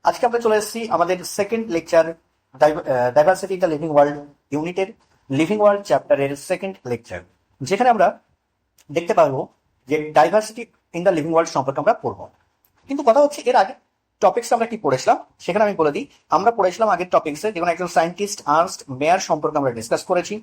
আজকে আমরা চলে এসেছি আমাদের second lecture diversity in the living world ইউনিটের লিভিং ওয়ার্ল্ড চ্যাপ্টারের সেকেন্ড লেকচার, যেখানে আমরা দেখতে পারবো যে diversity in the living world সম্পর্কে আমরা পড়বো। কিন্তু কথা হচ্ছে এর আগে টপিক্স আমরা কি পড়েছিলাম সেখানে আমি বলে দিই। আমরা পড়েছিলাম আগের টপিক্সে, যেমন একজন সায়েন্টিস্ট আর্নস্ট মেয়ার সম্পর্কে আমরা ডিসকাস করেছি।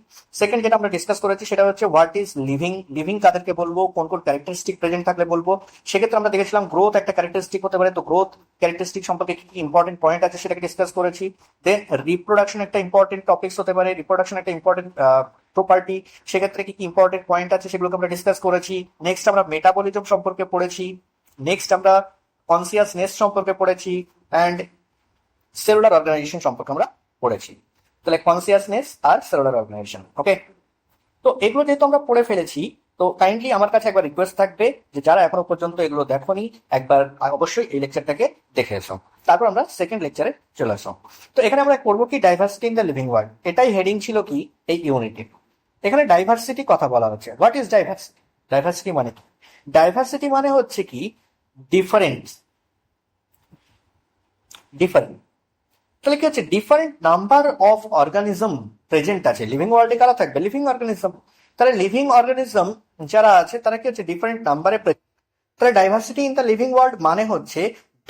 সেকেন্ড যেটা আমরা ডিসকাস করেছি সেটা হচ্ছে হোয়াট ইজ লিভিং, লিভিং কাদেরকে বলবো, কোন কোন ক্যারেক্টারিস্টিক প্রেজেন্ট থাকলে বলবো। সেক্ষেত্রে আমরা দেখেছিলাম গ্রোথ একটা ক্যারেক্টারিস্টিক হতে পারে, তো গ্রোথ ক্যারেক্টারিস্টিক সম্পর্কে কি কি ইম্পর্টেন্ট পয়েন্ট আছে সেটাকে ডিসকাস করেছি। দেন রিপ্রোডাকশন একটা ইম্পর্টেন্ট টপিক্স হতে পারে, রিপ্রোডাকশন একটা ইম্পর্টেন্ট প্রপার্টি, সেক্ষেত্রে কি কি ইম্পর্টেন্ট পয়েন্ট আছে সেগুলোকে আমরা ডিসকাস করেছি। নেক্সট আমরা মেটাবলিজম সম্পর্কে পড়েছি। নেক্সট আমরা কনসিয়াসনেস সম্পর্কে পড়েছি অ্যান্ড সেলুলার অর্গানাইজেশন সম্পর্কে আমরা পড়েছি। তাহলে কনসিয়াসনেস আর সেলুলার অর্গানাইজেশন, ওকে। তো এগুলো যেহেতু আমরা পড়ে ফেলেছি, তো কাইন্ডলি আমার কাছে একবার রিকোয়েস্ট থাকবে যে যারা এখনো পর্যন্ত এগুলো দেখোনি একবার অবশ্যই এই লেকচারটাকে দেখে এসো, তারপর আমরা সেকেন্ড লেকচারে চলে আসো। তো এখানে আমরা করবো কি diversity in the living world, এটাই হেডিং ছিল কি এই ইউনিটে। এখানে ডাইভার্সিটি কথা বলা হচ্ছে। What is diversity? ডাইভার্সিটি মানে কি? ডাইভার্সিটি মানে হচ্ছে কি ডিফারেন্স, ডিফারেন্ট। তাহলে কি হচ্ছে different number of organism present আছে লিভিং ওয়ার্ল্ডে। কারা থাকবে? Living organism. তাহলে লিভিং অর্গানিজম যারা আছে তারা কি হচ্ছে ডিফারেন্ট নাম্বারে। তাহলে diversity in the living world মানে হচ্ছে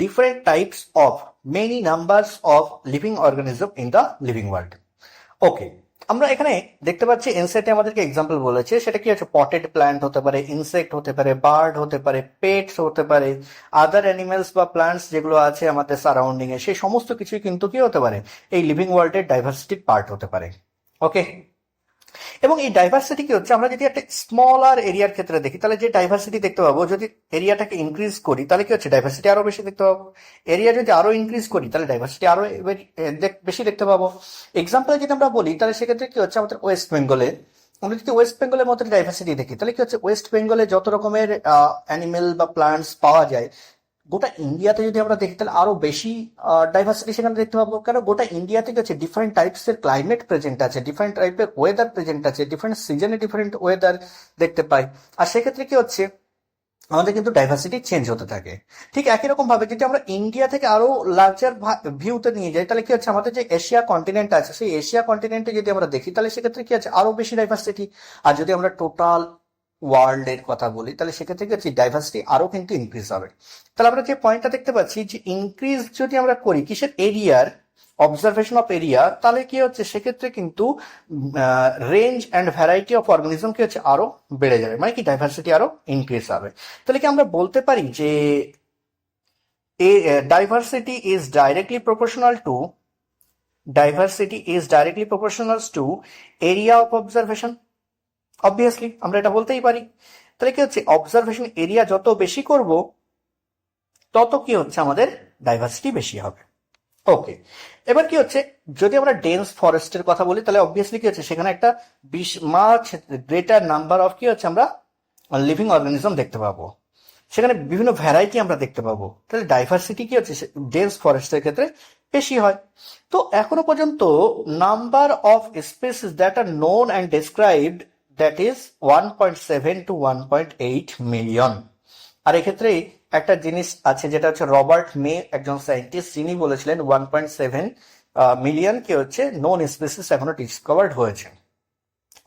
different types of many numbers of living organism in the living world. Okay, আমরা এখানে দেখতে পাচ্ছি এনসেটে আমাদেরকে এক্সাম্পল বলেছে, সেটা কি হচ্ছে পটেড প্ল্যান্ট হতে পারে, ইনসেক্ট হতে পারে, বার্ড হতে পারে, পেটস হতে পারে, আদার অ্যানিমেলস বা প্ল্যান্টস যেগুলো আছে আমাদের সারাউন্ডিং এ, সেই সমস্ত কিছুই কিন্তু কি হতে পারে এই লিভিং ওয়ার্ল্ডের ডাইভার্সিটির পার্ট হতে পারে। ওকে, এবং এই ডাইভার্সিটি কি হচ্ছে, আমরা যদি একটা স্মলার এরিয়ার ক্ষেত্রে দেখি তাহলে যে ডাইভার্সিটি দেখতে পাবো, যদি এরিয়াটাকে ইনক্রিজ করি তাহলে কি হচ্ছে ডাইভার্সিটি আরো বেশি দেখতে পাবো। এরিয়া যদি আরো ইনক্রিজ করি তাহলে ডাইভার্সিটি আরো বেশি দেখতে পাবো। এক্সাম্পল যদি আমরা বলি তাহলে সেক্ষেত্রে কি হচ্ছে আমাদের ওয়েস্ট বেঙ্গলে, আমরা যদি ওয়েস্ট বেঙ্গলের মতো ডাইভার্সিটি দেখি তাহলে কি হচ্ছে ওয়েস্ট বেঙ্গলে যত রকমের অ্যানিমেল বা প্লান্টস পাওয়া যায়, গোটা ইন্ডিয়াতে যদি আমরা দেখি তাহলে আরো বেশি ডাইভার্সিটি সেখানে দেখতে পাবো। কারণ গোটা ইন্ডিয়াতে কি হচ্ছে ডিফারেন্ট টাইপস এর ক্লাইমেট প্রেজেন্ট আছে, ডিফারেন্ট টাইপের ওয়েদার প্রেজেন্ট আছে, ডিফারেন্ট সিজনে ডিফারেন্ট ওয়েদার দেখতে পাই। আর সেক্ষেত্রে কি হচ্ছে আমাদের কিন্তু ডাইভার্সিটি চেঞ্জ হতে থাকে। ঠিক একই রকম ভাবে যদি আমরা ইন্ডিয়া থেকে আরো লার্জার ভিউতে নিয়ে যাই তাহলে কি হচ্ছে আমাদের যে এশিয়া কন্টিনেন্ট আছে সেই এশিয়া কন্টিনেন্টে যদি আমরা দেখি তাহলে সেক্ষেত্রে কি আছে আরো বেশি ডাইভার্সিটি। আর যদি আমরা টোটাল ওয়ার্ল্ড এর কথা বলি তাহলে সেক্ষেত্রে কি হচ্ছে ডাইভার্সিটি আরো কিন্তু ইনক্রিজ হবে। তাহলে আমরা যে পয়েন্টটা দেখতে পাচ্ছি যে ইনক্রিজ যদি আমরা করি কিসের এরিয়ার, অবজারভেশন অফ এরিয়া, তাহলে কি হচ্ছে সেক্ষেত্রে কিন্তু range and variety of organism কি হচ্ছে আরো বেড়ে যাবে, মানে কি ডাইভার্সিটি আরো ইনক্রিজ হবে। তাহলে কি আমরা বলতে পারি যে diversity is directly proportional to area of observation? Obviously আমরা এটা বলতেই পারি। তাহলে কি হচ্ছে অবজারভেশন এরিয়া যত বেশি করব তত কি হচ্ছে আমাদের ডাইভার্সিটি বেশি হবে। ওকে, এবার কি হচ্ছে যদি আমরা ডেন্স ফরেস্টের কথা বলি তাহলে অবভিয়াসলি কি হচ্ছে সেখানে একটা মাছ গ্রেটার নাম্বার অফ কি হচ্ছে আমরা লিভিং অর্গানিজম দেখতে পাবো, সেখানে বিভিন্ন ভ্যারাইটি আমরা দেখতে পাবো। তাহলে ডাইভার্সিটি কি হচ্ছে ডেন্স ফরেস্টের ক্ষেত্রে বেশি হয়। তো এখনো পর্যন্ত number of species that are known and described that is 1.7 to 1.8 million. আর এক্ষেত্রে একটা জিনিস আছে যেটা হচ্ছে রবার্ট মে একজন সায়েন্টিস্ট, যিনি বলেছিলেন 1.7 মিলিয়ন কি হচ্ছে নোন স্পেসিস এখনো ডিসকভার্ড হয়েছে।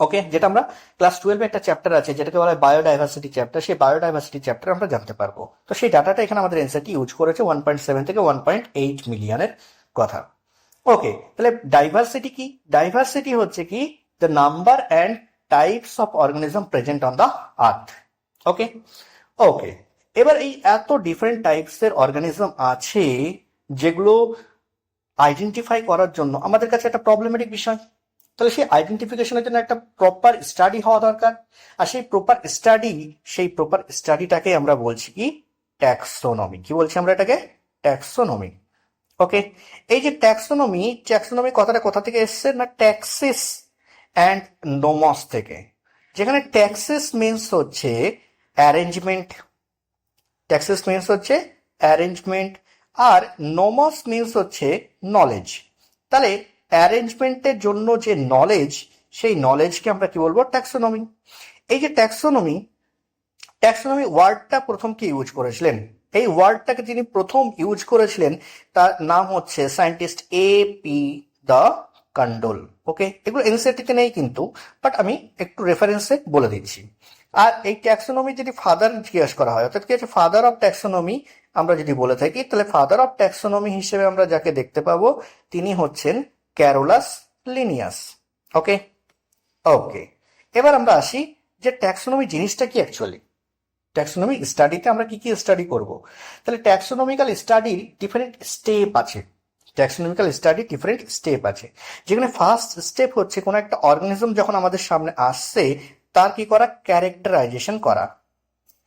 ওকে, যেটা আমরা ক্লাস 12 একটা চ্যাপ্টার আছে যেটাকে বলা হয় বায়োডাইভার্সিটি চ্যাপ্টার, সেই বায়োডাইভার্সিটি চ্যাপ্টার আমরা জানতে পারবো। তো সেই ডাটাটা এখানে আমাদের এনসারটি ইউজ করেছে 1.7 থেকে 1.8 মিলিয়নের কথা। ওকে, তাহলে ডাইভার্সিটি কি? ডাইভার্সিটি হচ্ছে কি the number and types of organism present on the earth. Okay okay, এবার এই এত ডিফারেন্ট টাইপস এর অর্গানিজম আছে যেগুলো আইডেন্টিফাই করার জন্য আমাদের কাছে একটা প্রবলেমেটিক বিষয়। তাহলে সেই আইডেন্টিফিকেশনের জন্য একটা প্রপার স্টাডি হওয়া দরকার। আর সেই প্রপার স্টাডিটাকে আমরা বলছি কি ট্যাক্সোনমি। কি বলছি আমরা এটাকে? ট্যাক্সোনমি। ওকে, এই যে ট্যাক্সোনমি কথাটা কোথা থেকে এসছে না ট্যাক্সিস অ্যান্ড নোমস থেকে, যেখানে ট্যাক্সিস মিনস হচ্ছে অ্যারেঞ্জমেন্ট, আর নোমস মিনস হচ্ছে নলেজ। তাহলে অ্যারেঞ্জমেন্টের জন্য যে নলেজ, সেই নলেজকে আমরা কি বলবো? ট্যাক্সোনমি। এই যে ট্যাক্সোনমি ওয়ার্ডটা প্রথম কি ইউজ করেছিলেন? এই ওয়ার্ডটাকে যিনি প্রথম ইউজ করেছিলেন তার নাম হচ্ছে সায়েন্টিস্ট A.P. দ্য কান্ডোল। ওকে, এগুলো এনসিইআরটিতে নেই কিন্তু, বাট আমি একটু রেফারেন্সে বলে দিচ্ছি। আর এই ট্যাক্সোনমি যদি ফাদার জিজ্ঞেস করা হয়, অর্থাৎ কি আছে ফাদার অফ ট্যাক্সোনমি আমরা যদি বলে থাকি, তাহলে ফাদার অফ ট্যাক্সোনমি হিসেবে আমরা যাকে দেখতে পাবো তিনি হচ্ছেন ক্যারোলাস লিনিয়াস। ওকে ওকে, এবার আমরা আসি যে ট্যাক্সোনমি জিনিসটা কি অ্যাকচুয়ালি। ট্যাক্সোনমিক স্টাডিতে আমরা কি কি স্টাডি করব, তাহলে ট্যাক্সোনমিক্যাল স্টাডির ডিফারেন্ট স্টেপ আছে। ট্যাক্সোনমিক্যাল স্টাডি ডিফারেন্ট স্টেপ আছে, যেখানে ফার্স্ট স্টেপ হচ্ছে কোনো একটা অর্গানিজম যখন আমাদের সামনে আসছে তার কি করা, ক্যারেক্টারাইজেশন করা।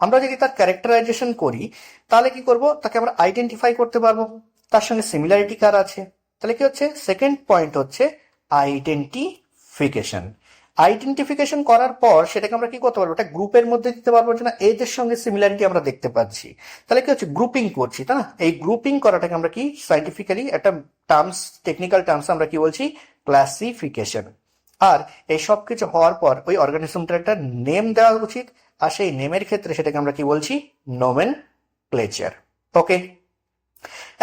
আমরা যদি তার ক্যারেক্টারাইজেশন করি তাহলে কি করব, তাকে আমরা আইডেন্টিফাই করতে পারবো তার সঙ্গে সিমিলারিটি কার আছে। তাহলে কি হচ্ছে, সেকেন্ড পয়েন্ট হচ্ছে আইডেন্টিফিকেশন। আইডেন্টিফিকেশন করার পর সেটাকে আমরা কি করতে পারবো, একটা গ্রুপের মধ্যে দিতে পারবো, যে না এদের সঙ্গে সিমিলারিটি আমরা দেখতে পাচ্ছি। তাহলে কি হচ্ছে, গ্রুপিং করছি, তাই না? এই গ্রুপিং করাটাকে আমরা কি সাইন্টিফিক্যালি একটা টার্মস, টেকনিক্যাল টার্মস আমরা কি বলছি, ক্লাসিফিকেশন। আর এই সব কিছু হওয়ার পর ওই অর্গানিজমটার একটা নেম দেওয়া উচিত, আর সেই নেমের ক্ষেত্রে সেটাকে আমরা কি বলছি, নোমেনক্লেচার। ওকে,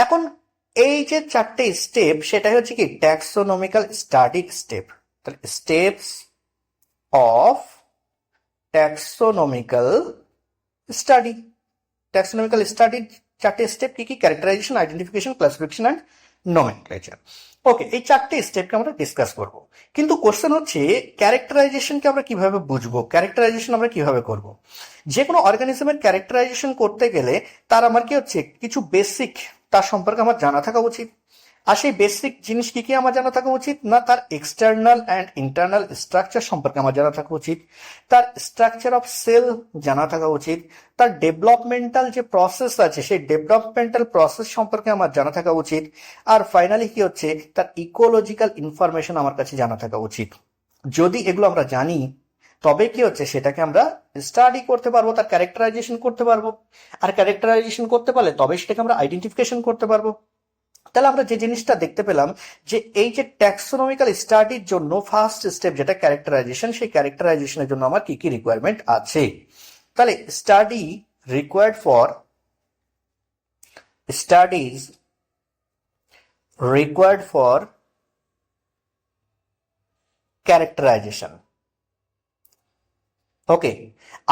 এখন এই যে চারটে স্টেপ সেটাই হচ্ছে কি ট্যাক্সোনমিক্যাল স্টাডির স্টেপ। তাহলে steps of taxonomical study. Taxonomical স্টাডির চারটে স্টেপ কি কি, characterization, identification, classification and nomenclature. Okay, এই চারটে স্টেপকে আমরা ডিসকাস করব, কিন্তু কোশ্চেন হচ্ছে ক্যারেক্টারাইজেশনকে আমরা কিভাবে বুঝবো, ক্যারেক্টারাইজেশন আমরা কিভাবে করব। যে কোনো অর্গানিজমের ক্যারেক্টারাইজেশন করতে গেলে তার আমার কি হচ্ছে, কিছু বেসিক তার সম্পর্কে আমার জানা থাকা উচিত। আর সেই বেসিক জিনিস কি কি আমার জানা থাকা উচিত না, তার এক্সটার্নাল অ্যান্ড ইন্টারনাল স্ট্রাকচার সম্পর্কে আমার জানা থাকা উচিত, তার স্ট্রাকচার অফ সেল জানা থাকা উচিত, তার ডেভেলপমেন্টাল যে প্রসেস আছে সেই ডেভেলপমেন্টাল প্রসেস সম্পর্কে আমার জানা থাকা উচিত, আর ফাইনালি কি হচ্ছে, তার ইকোলজিক্যাল ইনফরমেশন আমার কাছে জানা থাকা উচিত। যদি এগুলো আমরা জানি তবে কি হচ্ছে, সেটাকে আমরা স্টাডি করতে পারবো, তার ক্যারেক্টারাইজেশন করতে পারবো, আর ক্যারেক্টারাইজেশন করতে পারলে তবে সেটাকে আমরা আইডেন্টিফিকেশন করতে পারবো। তাহলে আমরা যে জিনিসটা দেখতে পেলাম যে এই যে ট্যাক্সোনমিক্যাল স্টাডির জন্য ফার্স্ট স্টেপ যেটা ক্যারেক্টারাইজেশন, সেই ক্যারেক্টারাইজেশনের জন্য আমার কি কি রিকোয়ারমেন্ট আছে। তাহলে স্টাডিজ রিকোয়ার্ড ফর ক্যারেক্টারাইজেশন। ওকে,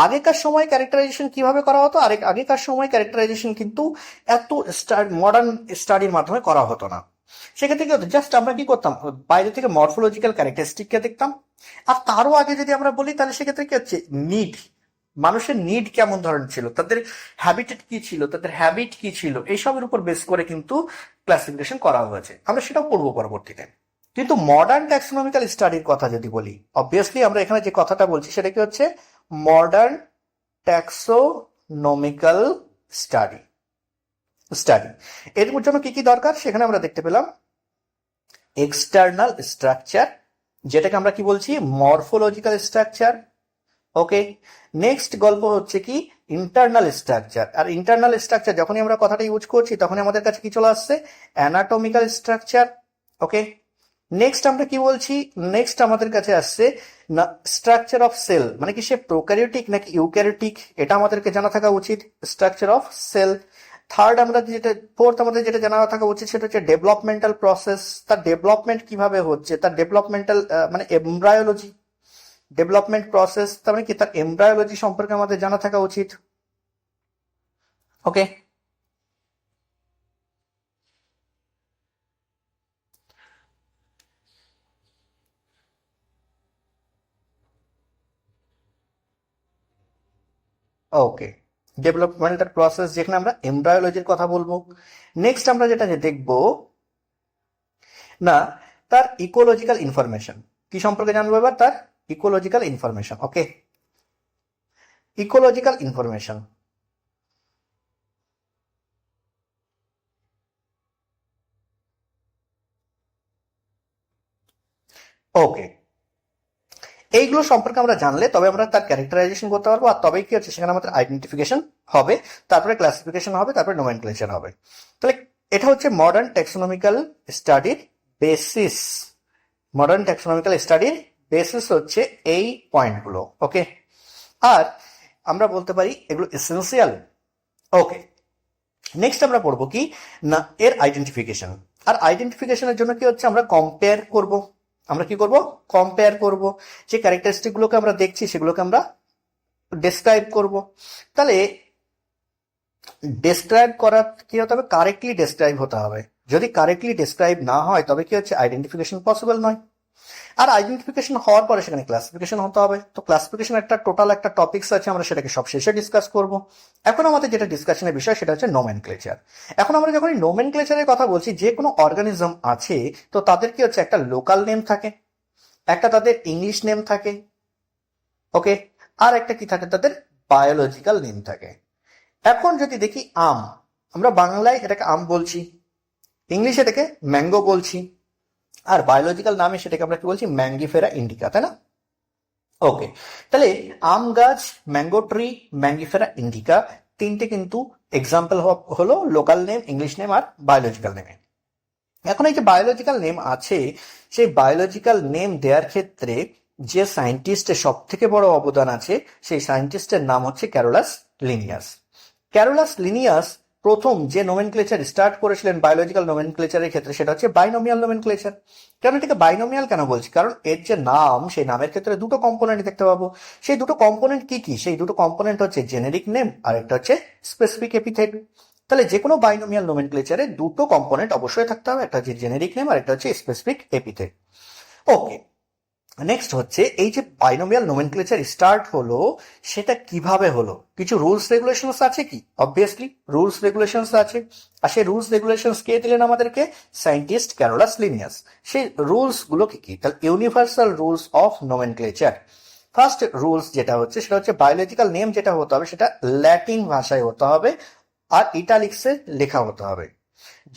আগেকার সময় ক্যারেক্টারাইজেশন কিভাবে করা হতো, আগেকার সময় ক্যারেক্টারাইজেশন কিন্তু এত মডার্ন স্টাডির মাধ্যমে করা হতো না। সেক্ষেত্রে কি হতো, জাস্ট আমরা কি করতাম, বাইরে থেকে মরফোলজিক্যাল ক্যারেক্টারিস্টিককে দেখতাম। আর তারও আগে যদি আমরা বলি তাহলে সেক্ষেত্রে কি হচ্ছে, নিড, মানুষের নিড কেমন ধরনের ছিল, তাদের হ্যাবিটেট কি ছিল, তাদের হ্যাবিট কি ছিল, এইসবের উপর বেস করে কিন্তু ক্লাসিফিকেশন করা হয়েছে। আমরা সেটাও পড়বো পরবর্তীতে। কিন্তু মডার্ন ট্যাক্সোনমিক্যাল স্টাডির কথা যদি বলি, অবভিয়াসলি আমরা এখানে যে কথাটা বলছি সেটা কি হচ্ছে, মডার্ন ট্যাক্সোনমিক্যাল স্টাডি। এর জন্য কি কি দরকার সেখানে আমরা দেখতে পেলাম, এক্সটার্নাল স্ট্রাকচার, যেটাকে আমরা কি বলছি, মরফোলজিক্যাল স্ট্রাকচার। ওকে, নেক্সট গল্প হচ্ছে কি ইন্টারনাল স্ট্রাকচার। আর ইন্টারনাল স্ট্রাকচার যখনই আমরা কথাটা ইউজ করছি তখনই আমাদের কাছে কি চলে আসছে, অ্যানাটমিক্যাল স্ট্রাকচার। ওকে, নেক্সট আমরা কি বলছি, নেক্সট আমাদের কাছে আসছে না স্ট্রাকচার অফ সেল, মানে কি সে প্রোক্যারিওটিক নাকি ইউক্যারিওটিক, এটা আমাদেরকে জানা থাকা উচিত, স্ট্রাকচার অফ সেল। ফোর্থ আমাদের যেটা জানা থাকা উচিত সেটা হচ্ছে ডেভেলপমেন্টাল প্রসেস, তার ডেভেলপমেন্ট কিভাবে হচ্ছে, তার ডেভেলপমেন্টাল মানে এমব্রায়োলজি, ডেভেলপমেন্ট প্রসেস তার মানে কি, তার এমব্রায়োলজি সম্পর্কে আমাদের জানা থাকা উচিত। ওকে, ওকে, ডেভেলপমেন্টাল প্রসেস যেখানে আমরা এমব্রায়োলজির কথা বলবো। নেক্সট আমরা যেটা দেখবো না, তার ইকোলজিক্যাল ইনফরমেশন কি সম্পর্কে জানবো, এবার তার ইকোলজিক্যাল ইনফরমেশন। ওকে, ইকোলজিক্যাল ইনফরমেশন। ওকে, এইগুলো সম্পর্কে আমরা জানলে তবে আমরা তার ক্যারেক্টারাইজেশন করতে পারবো, আর তবেই কি হচ্ছে, সেখানে আমাদের আইডেন্টিফিকেশন হবে, তারপরে ক্লাসিফিকেশন হবে, তারপরে নোমেনক্লেচার হবে। তাহলে এটা হচ্ছে মডার্ন ট্যাক্সোনমিক্যাল স্টাডির বেসিস। মডার্ন ট্যাক্সোনমিক্যাল স্টাডির বেসিস হচ্ছে এই পয়েন্টগুলো। ওকে, আর আমরা বলতে পারি এগুলো এসেন্সিয়াল। ওকে, নেক্সট আমরা পড়বো কি না এর আইডেন্টিফিকেশন। আর আইডেন্টিফিকেশনের জন্য কি হচ্ছে আমরা কম্পেয়ার করব। আমরা কি করব? কম্পেয়ার করব। যে ক্যারেক্টারিস্টিক গুলোকে আমরা দেখছি সেগুলোকে আমরা ডেসক্রাইব করব। তাহলে ডেসক্রাইব করা কি হতে হবে? কারেক্টলি ডেসক্রাইব হতে হবে। যদি কারেক্টলি ডেসক্রাইব না হয় তবে কি হচ্ছে আইডেন্টিফিকেশন পসিবল নয়। আর আইডেন্টিফিকেশন হওয়ার পরে সেখানে ক্লাসিফিকেশন হতে হবে। তো ক্লাসিফিকেশন একটা টোটাল একটা টপিকস আছে, আমরা সেটাকে সব শেষে ডিসকাস করব। এখন আমাদের যেটা ডিসকাশনের বিষয় সেটা হচ্ছে নোমেনক্লেচার। এখন আমরা যখন নোমেনক্লেচারের কথা বলছি, যে কোনো অর্গানিজম আছে তো তাদের কি হচ্ছে একটা লোকাল নেম থাকে, একটা তাদের ইংলিশ নেম থাকে, ওকে, আর একটা কি থাকে তাদের বায়োলজিক্যাল নেম থাকে। এখন যদি দেখি আম, আমরা বাংলায় এটাকে আম বলছি, ইংলিশে এটাকে ম্যাঙ্গো বলছি, আর বায়োলজিক্যাল নামে সেটাকে আমরা কি বলছি? ম্যাঙ্গিফেরা ইন্ডিকা, তাই না? ওকে, তাহলে আম গাছ, ম্যাঙ্গো ট্রি, ম্যাঙ্গিফেরা ইন্ডিকা, তিনটে কিন্তু এক্সাম্পল হলো লোকাল নেম, ইংলিশ নেম আর বায়োলজিক্যাল নেমে। এখন এই যে বায়োলজিক্যাল নেম আছে, সেই বায়োলজিক্যাল নেম দেওয়ার ক্ষেত্রে যে সায়েন্টিস্টের সব থেকে বড় অবদান আছে, সেই সায়েন্টিস্টের নাম হচ্ছে ক্যারোলাস লিনিয়াস। ক্যারোলাস লিনিয়াস প্রথম যে নোমেনক্লেচার স্টার্ট করেছিলেন বায়োলজিক্যাল নোমেনক্লেচারের ক্ষেত্রে, সেটা হচ্ছে বাইনোমিয়াল নোমেনক্লেচার। কেন এটাকে বাইনোমিয়াল কেন বলছি? কারণ এর যে নাম, সেই নামের ক্ষেত্রে দুটো কম্পোনেন্ট দেখতে পাবো। সেই দুটো কম্পোনেন্ট কি কি? সেই দুটো কম্পোনেন্ট হচ্ছে জেনেরিক নেম আর একটা হচ্ছে স্পেসিফিক এপিথেট। তাহলে যে কোনো বাইনোমিয়াল নোমেনক্লেচারে দুটো কম্পোনেন্ট অবশ্যই থাকতে হবে, একটা হচ্ছে জেনেরিক নেম আর একটা হচ্ছে স্পেসিফিক এপিথেট। ওকে, নেক্সট হচ্ছে এই যে বাইনোমিয়াল নোমেনক্লেচার স্টার্ট হলো, সেটা কিভাবে হলো? কিছু রুলস রেগুলেশনস আছে কি? অবভিয়াসলি রুলস রেগুলেশনস আছে। আর সেই রুলস রেগুলেশনস কে দিলেন আমাদেরকে? Scientist Carolus Linnaeus. সেই রুলস গুলো কি কি? তাহলে universal rules of nomenclature. First rules যেটা হচ্ছে সেটা হচ্ছে বায়োলজিক্যাল নেম যেটা হতে হবে সেটা ল্যাটিন ভাষায় হতে হবে আর ইটালিক্সে লেখা হতে হবে।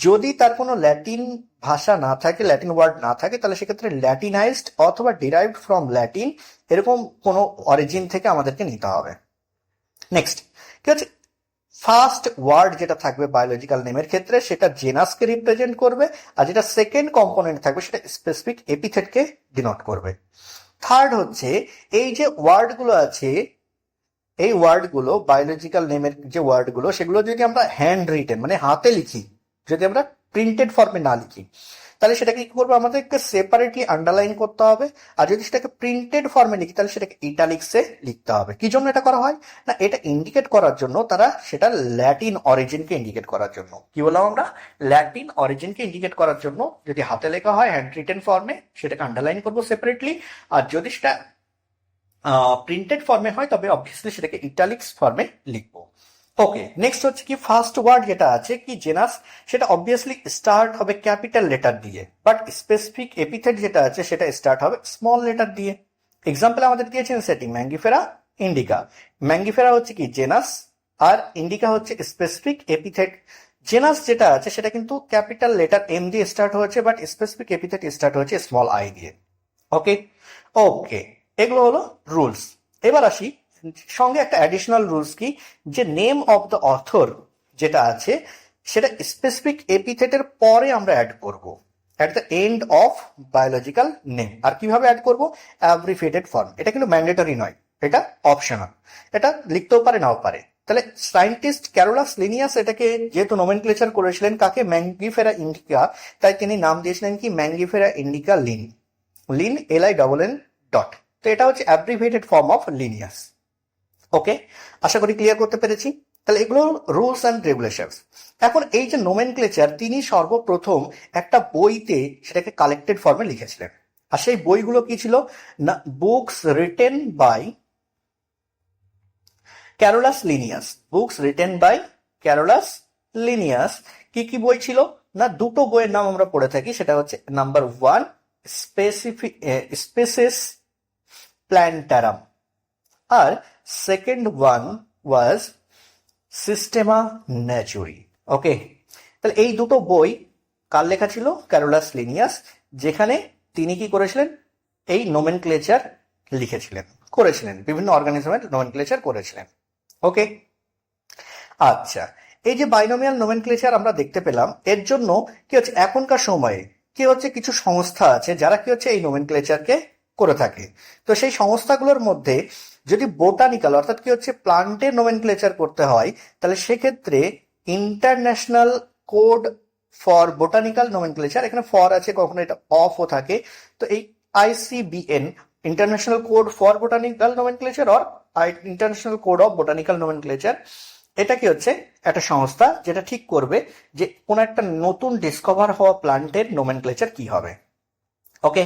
যদি তার কোনো ল্যাটিন ভাষা না থাকে, ল্যাটিন ওয়ার্ড না থাকে, তাহলে সেক্ষেত্রে ল্যাটিনাইজড অথবা ডিরাইভড ফ্রম ল্যাটিন এরকম কোনো অরিজিন থেকে আমাদেরকে নিতে হবে। নেক্সট কি হচ্ছে? ফার্স্ট ওয়ার্ড যেটা থাকবে বায়োলজিক্যাল নেমের ক্ষেত্রে সেটা জেনাসকে রিপ্রেজেন্ট করবে, আর যেটা সেকেন্ড কম্পোনেন্ট থাকবে সেটা স্পেসিফিক এপিথেটকে ডিনোট করবে। থার্ড হচ্ছে এই যে ওয়ার্ডগুলো আছে, এই ওয়ার্ডগুলো বায়োলজিক্যাল নেমের যে ওয়ার্ডগুলো সেগুলো যদি আমরা হ্যান্ড রিটেন মানে হাতে লিখি, যদি আমরা প্রিন্টেড ফর্মে না লিখি, তাহলে সেটাকে কি করবো? আমাদেরকে সেপারেটলি আন্ডারলাইন করতে হবে। আর যদি সেটাকে প্রিন্টেড ফর্মে লিখি তাহলে সেটাকে ইটালিক্সে লিখতে হবে। কি জন্য এটা করা হয়? না, এটা ইন্ডিকেট করার জন্য, তারা সেটা ল্যাটিন অরিজিনকে ইন্ডিকেট করার জন্য। কি বললাম আমরা? ল্যাটিন অরিজিনকে ইন্ডিকেট করার জন্য যদি হাতে লেখা হয় হ্যান্ড রিটেন ফর্মে, সেটাকে আন্ডারলাইন করবো সেপারেটলি। আর যদি সেটা প্রিন্টেড ফর্মে হয় তবে অবভিয়াসলি সেটাকে ইটালিক্স ফর্মে লিখবো। ওকে, নেক্সট হচ্ছে কি ফার্স্ট ওয়ার্ড যেটা আছে কি জেনাস, সেটা অবভিয়াসলি স্টার্ট হবে ক্যাপিটাল লেটার দিয়ে, বাট স্পেসিফিক এপিথেট যেটা আছে সেটা স্টার্ট হবে স্মল লেটার দিয়ে। এক্সাম্পল আমাদের দিয়েছেন সেটি ম্যাঙ্গিফেরা ইন্ডিকা। ম্যাঙ্গিফেরা হচ্ছে কি জেনাস আর ইন্ডিকা হচ্ছে স্পেসিফিক এপিথেট। জেনাস যেটা আছে সেটা কিন্তু ক্যাপিটাল লেটার এম দিয়ে স্টার্ট হয়েছে, বাট স্পেসিফিক এপিথেট স্টার্ট হয়েছে স্মল আই দিয়ে। ওকে ওকে, এগুলো হলো রুলস। এবার আসি সঙ্গে একটা অ্যাডিশনাল রুলস কি, যে নেম অফ দ্য অথর যেটা আছে সেটা স্পেসিফিক এপিথেটের পরে আমরা অ্যাড করব at the end of biological name. আর কিভাবে অ্যাড করব? Abbreviated form. এটা কিন্তু ম্যান্ডেটরি নয়, এটা অপশনাল। এটা লিখতেও পারে নাও পারে। তাহলে সায়েন্টিস্ট ক্যারোলাস লিনিয়াস এটাকে যেহেতু নোমেনক্লেচার করেছিলেন কাকে? ম্যাঙ্গিফেরা ইন্ডিকা, তাই তিনি নাম দিয়েছিলেন কি Mangifera indica Linn. Linn LINN dot. তো এটা হচ্ছে abbreviated form of Linnaeus. Okay, আশা করি ক্লিয়ার করতে পেরেছি। তাহলে এগুলো রুলস অ্যান্ড রেগুলেশনস। এখন এই যে নোমেনক্লেচার, তিনি সর্বপ্রথম একটা বইতে সেটাকে কালেক্টেড ফর্মে লিখেছিলেন। আর সেই বইগুলো কি ছিল? না, books written by Carolus Linnaeus. Books written by Carolus Linnaeus. কি কি বই ছিল? না, দুটো বইয়ের নাম আমরা পড়ে থাকি, সেটা হচ্ছে নাম্বার 1 স্পেসিফিক স্পেসিস প্ল্যান্টারাম, আর second one was Systema Naturae. Okay, তাহলে এই দুটো বই কার লেখা ছিল? ক্যারোলাস লিনিয়াস, যেখানে তিনি কি করেছিলেন? এই নোমেনক্লেচার লিখেছিলেন, করেছিলেন, বিভিন্ন অর্গানিজমের নোমেনক্লেচার করেছিলেন। ওকে, আচ্ছা, এই যে বাইনোমিয়াল নোমেনক্লেচার আমরা দেখতে পেলাম, এর জন্য কি হচ্ছে এখনকার সময়ে কি হচ্ছে কিছু সংস্থা আছে যারা কি হচ্ছে এই নোমেনক্লেচারকে করে থাকে। তো সেই সংস্থাগুলোর মধ্যে যদি বোটানিক্যাল অর্থাৎ কি হচ্ছে প্লান্টের নোমেনক্লেচার করতে হয়, তাহলে সেক্ষেত্রে international code for botanical nomenclature, এখানে ফর আছে, কখনো এটা অফও থাকে, তো এই আইসিবিএন international code for botanical nomenclature or international code of botanical nomenclature, এটা কি হচ্ছে একটা সংস্থা যেটা ঠিক করবে যে কোন একটা নতুন ডিসকভার হওয়া প্লান্টের নোমেনক্লেচার কি হবে। ওকে,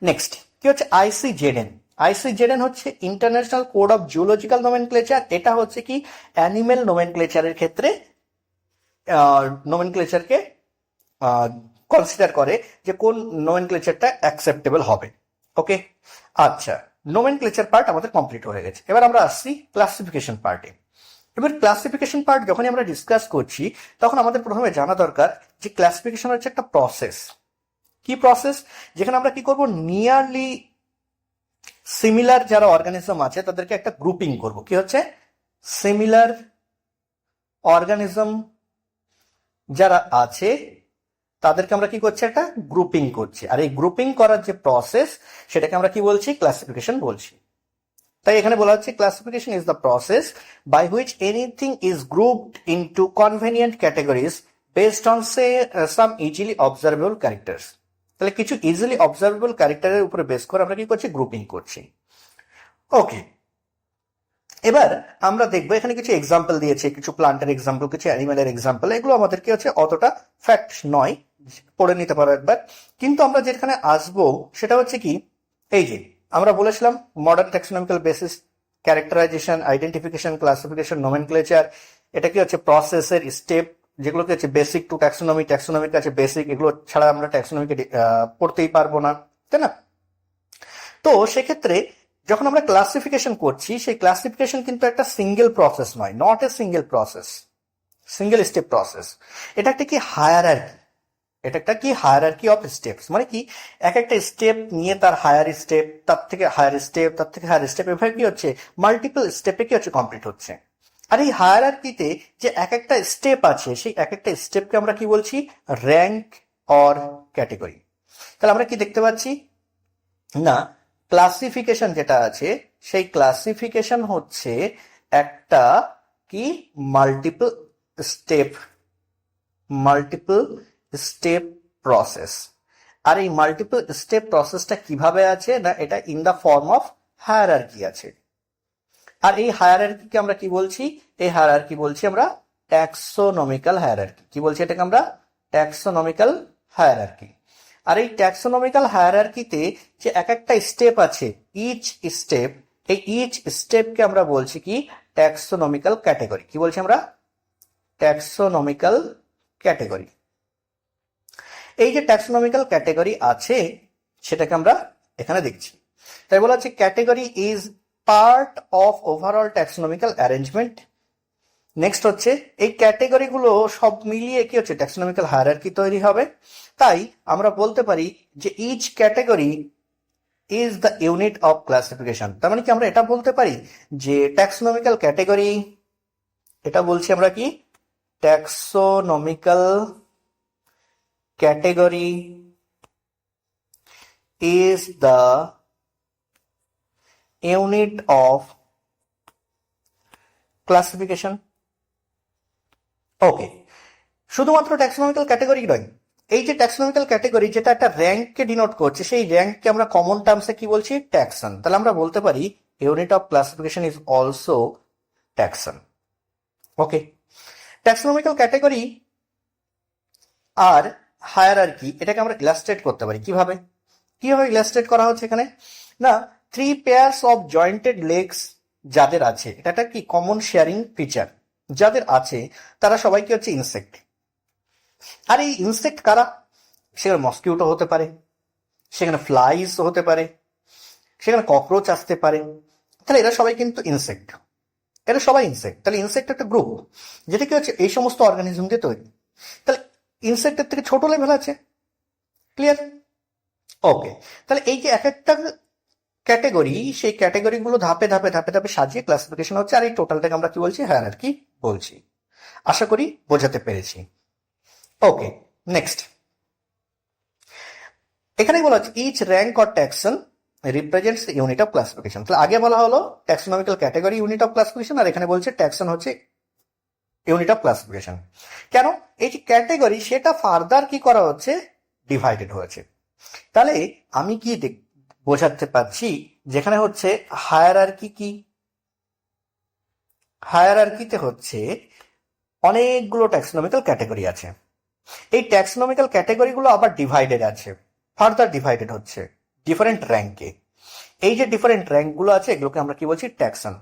নেক্সট কি হচ্ছে আইসিজেডএন। আইসিজেডএন হচ্ছে international code of zoological nomenclature, এটা হচ্ছে কি অ্যানিমেল নোমেনক্লেচারের ক্ষেত্রে নোমেনক্লেচারকে কনসিডার করে যে কোন নোমেনক্লেচারটা অ্যাকসেপ্টেবল হবে। ওকে, আচ্ছা, নোমেনক্লেচার পার্ট আমাদের কমপ্লিট হয়ে গেছে, এবার আমরা আসছি ক্লাসিফিকেশন পার্টে। এবার ক্লাসিফিকেশন পার্ট যখনই আমরা ডিসকাস করছি তখন আমাদের প্রথমে জানা দরকার যে ক্লাসিফিকেশন হচ্ছে একটা প্রসেস। কি প্রসেস? যেখানে আমরা কি করব, নিয়ারলি সিমিলার যারা অর্গানিজম আছে তাদেরকে একটা গ্রুপিং করব। কি হচ্ছে সিমিলার অর্গানিজম যারা আছে তাদেরকে আমরা কি করছি, একটা গ্রুপিং করছি, আর এই গ্রুপিং করার যে প্রসেস সেটাকে আমরা কি বলছি, ক্লাসিফিকেশন বলছি। তাই এখানে বলা হচ্ছে classification is the process by which anything is grouped into convenient categories based on some easily observable characters. তাহলে কিছু ইজিলি অবজারভেবল ক্যারেক্টারের উপরে বেস করে আমরা কি করছি, গ্রুপিং করছি। ওকে, এবার আমরা দেখবো এখানে কিছু এক্সাম্পল দিয়েছে, কিছু প্লান্টের এক্সাম্পল, কিছু অ্যানিমেলের এক্সাম্পল, এগুলো আমাদের কি হচ্ছে অতটা ফ্যাক্ট নয়, পড়ে নিতে পারো একবার। কিন্তু আমরা যেখানে আসবো সেটা হচ্ছে কি, এই যে আমরা বলেছিলাম modern taxonomical basis, characterisation, identification, classification, nomenclature, এটা কি হচ্ছে প্রসেসের স্টেপ, যেগুলো কি হচ্ছে বেসিক টু ট্যাক্সোনমি, ট্যাক্সোনমির কাছে বেসিক, এগুলো ছাড়া আমরা ট্যাক্সোনমিকে পড়তেই পারবো না, তাই না? তো সেক্ষেত্রে যখন আমরা ক্লাসিফিকেশন করছি, সেই ক্লাসিফিকেশন কিন্তু একটা সিঙ্গেল প্রসেস নয়, not a single process, single step process. এটা একটা কি হায়ারার্কি, এটা একটা কি হায়ারার্কি অফ স্টেপস, মানে কি এক একটা স্টেপ নিয়ে তার হায়ার স্টেপ, তার থেকে হায়ার স্টেপ, তার থেকে হায়ার স্টেপ, এভাবে কি হচ্ছে মাল্টিপল স্টেপে কি হচ্ছে কমপ্লিট হচ্ছে। আর এই হায়ারার্কিতে যে এক একটা স্টেপ আছে, সেই এক একটা স্টেপকে আমরা কি বলছি, র্যাঙ্ক অর ক্যাটেগরি। তাহলে আমরা কি দেখতে পাচ্ছি না, ক্লাসিফিকেশন যেটা আছে সেই ক্লাসিফিকেশন হচ্ছে একটা কি multiple step, multiple step process. আর এই মাল্টিপল স্টেপ প্রসেসটা কিভাবে আছে না, এটা in the form of hierarchy আছে। আর এই হায়ারার্কিকে আমরা কি বলছি, এই হায়ারার্কি বলছি আমরা ট্যাক্সোনমিক্যাল হায়ারার্কি। কি বলছি এটাকে আমরা, ট্যাক্সোনমিক্যাল হায়ারার্কি। আর এই ট্যাক্সোনমিক্যাল হায়ারার্কিতে যে এক একটা স্টেপ আছে, ইচ স্টেপ, এই ইচ স্টেপকে আমরা বলছি কি ট্যাক্সোনমিক্যাল ক্যাটেগরি। কি বলছি আমরা, ট্যাক্সোনমিক্যাল ক্যাটেগরি। এই যে ট্যাক্সোনমিক্যাল ক্যাটেগরি আছে সেটাকে আমরা এখানে দেখছি। তাই বলা হচ্ছে category is part of overall taxonomical arrangement. Next হচ্ছে এই ক্যাটেগরিগুলো সব মিলিয়ে কি হচ্ছে ট্যাক্সোনমিক্যাল হায়ারার্কি তৈরি হবে। তাই আমরা বলতে পারি যে each category is the unit of classification. তার মানে কি আমরা এটা বলতে পারি যে ট্যাক্সোনমিক্যাল ক্যাটেগরি, এটা বলছি আমরা কি taxonomical category is the unit of classification. Okay, শুধুমাত্র ট্যাক্সোনমিক্যাল ক্যাটেগরি নয়, এই যে ট্যাক্সোনমিক্যাল ক্যাটেগরি যেটা একটা র্যাঙ্ককে ডিনোট করছে, সেই র্যাঙ্ককে আমরা কমন টার্মসে কি বলছি, ট্যাক্সন। তাহলে আমরা বলতে পারি unit of classification is also taxon. Okay, taxonomical category আর হায়ারার্কি এটাকে আমরা ইলাস্ট্রেট করতে পারি কিভাবে, কিভাবে ইলাস্ট্রেট করা হচ্ছে এখানে না, 3 পেয়ার্স অফ জয়েন্টেড লেগস যাদের আছে, এটা একটা কি কমন শেয়ারিং ফিচার, যাদের আছে তারা সবাই কি হচ্ছে ইনসেক্ট। আর এই ইনসেক্ট কারা, সেখানে মসকিউটো হতে পারে, সেখানে ফ্লাইস হতে পারে, সেখানে ককরোচ আসতে পারে। তাহলে এরা সবাই কিন্তু ইনসেক্ট, এরা সবাই ইনসেক্ট। তাহলে ইনসেক্ট একটা গ্রুপ যেটা কি হচ্ছে এই সমস্ত অর্গানিজম দিয়ে তৈরি। তাহলে ইনসেক্টের থেকে ছোট লেভেল আছে, ক্লিয়ার? ওকে, তাহলে এই যে এক একটা ক্যাটেগরি, সেই ক্যাটেগরিগুলো ধাপে ধাপে ধাপে ধাপে সাজিয়ে ক্লাসিফিকেশন হচ্ছে, আর এই টোটালটাকে আমরা কি বলছি, হায়ারার্কি বলছি। আশা করি বোঝাতে পেরেছি। ওকে, নেক্সট এখানে বলা হচ্ছে each rank or taxon represents the unit of classification. তাহলে আগে বলা হলো taxonomical category unit of classification, আর এখানে বলছে ট্যাক্সন হচ্ছে ইউনিট অফ ক্লাসিফিকেশন। কেন? এই যে ক্যাটেগরি সেটা ফার্দার কি করা হচ্ছে, ডিভাইডেড হয়েছে। তাহলে আমি কি বোঝাতে পারছি, যেখানে হচ্ছে হায়ারার্কি কি, হায়ারার্কিতে হচ্ছে অনেকগুলো ট্যাক্সোনমিক্যাল ক্যাটেগরি আছে। এই ট্যাক্সোনমিক্যাল ক্যাটেগরিগুলো আবার ডিভাইডেড আছে, ফার্দার ডিভাইডেড হচ্ছে ডিফারেন্ট র্যাঙ্কে। এই যে ডিফারেন্ট র্যাঙ্কগুলো আছে এগুলোকে আমরা কি বলছি, ট্যাক্সন।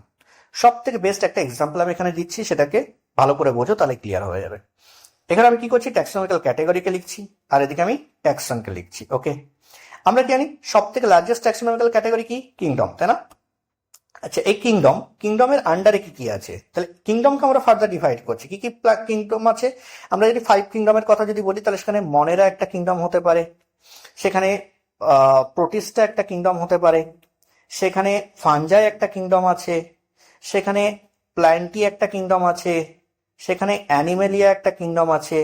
সব থেকে বেস্ট একটা এক্সাম্পল আমি এখানে দিচ্ছি, সেটাকে ভালো করে বোঝো, তাহলে ক্লিয়ার হয়ে যাবে। এখানে আমি কি করছি, ট্যাক্সোনমিক্যাল ক্যাটেগরিকে লিখছি, আর এদিকে আমি ট্যাক্সনকে লিখছি। ওকে, আমরা জানি সব থেকে লার্জেস্ট ট্যাক্সোনমিক্যাল ক্যাটেগরি কি, কিংডম, তাই না? আচ্ছা, এই কিংডমের আন্ডারে কি কি আছে, তাহলে কিংডমকে আমরা ফার্দার ডিভাইড করছি। কি কি কিংডম আছে? আমরা যদি 5 কিংডমের কথা যদি বলি, তাহলে সেখানে মনেরা একটা কিংডম হতে পারে, সেখানে প্রোটিস্টা একটা কিংডম হতে পারে, সেখানে ফাঞ্জাই একটা কিংডম আছে, সেখানে প্ল্যান্টি একটা কিংডম আছে, সেখানে অ্যানিমেলিয়া একটা কিংডম আছে।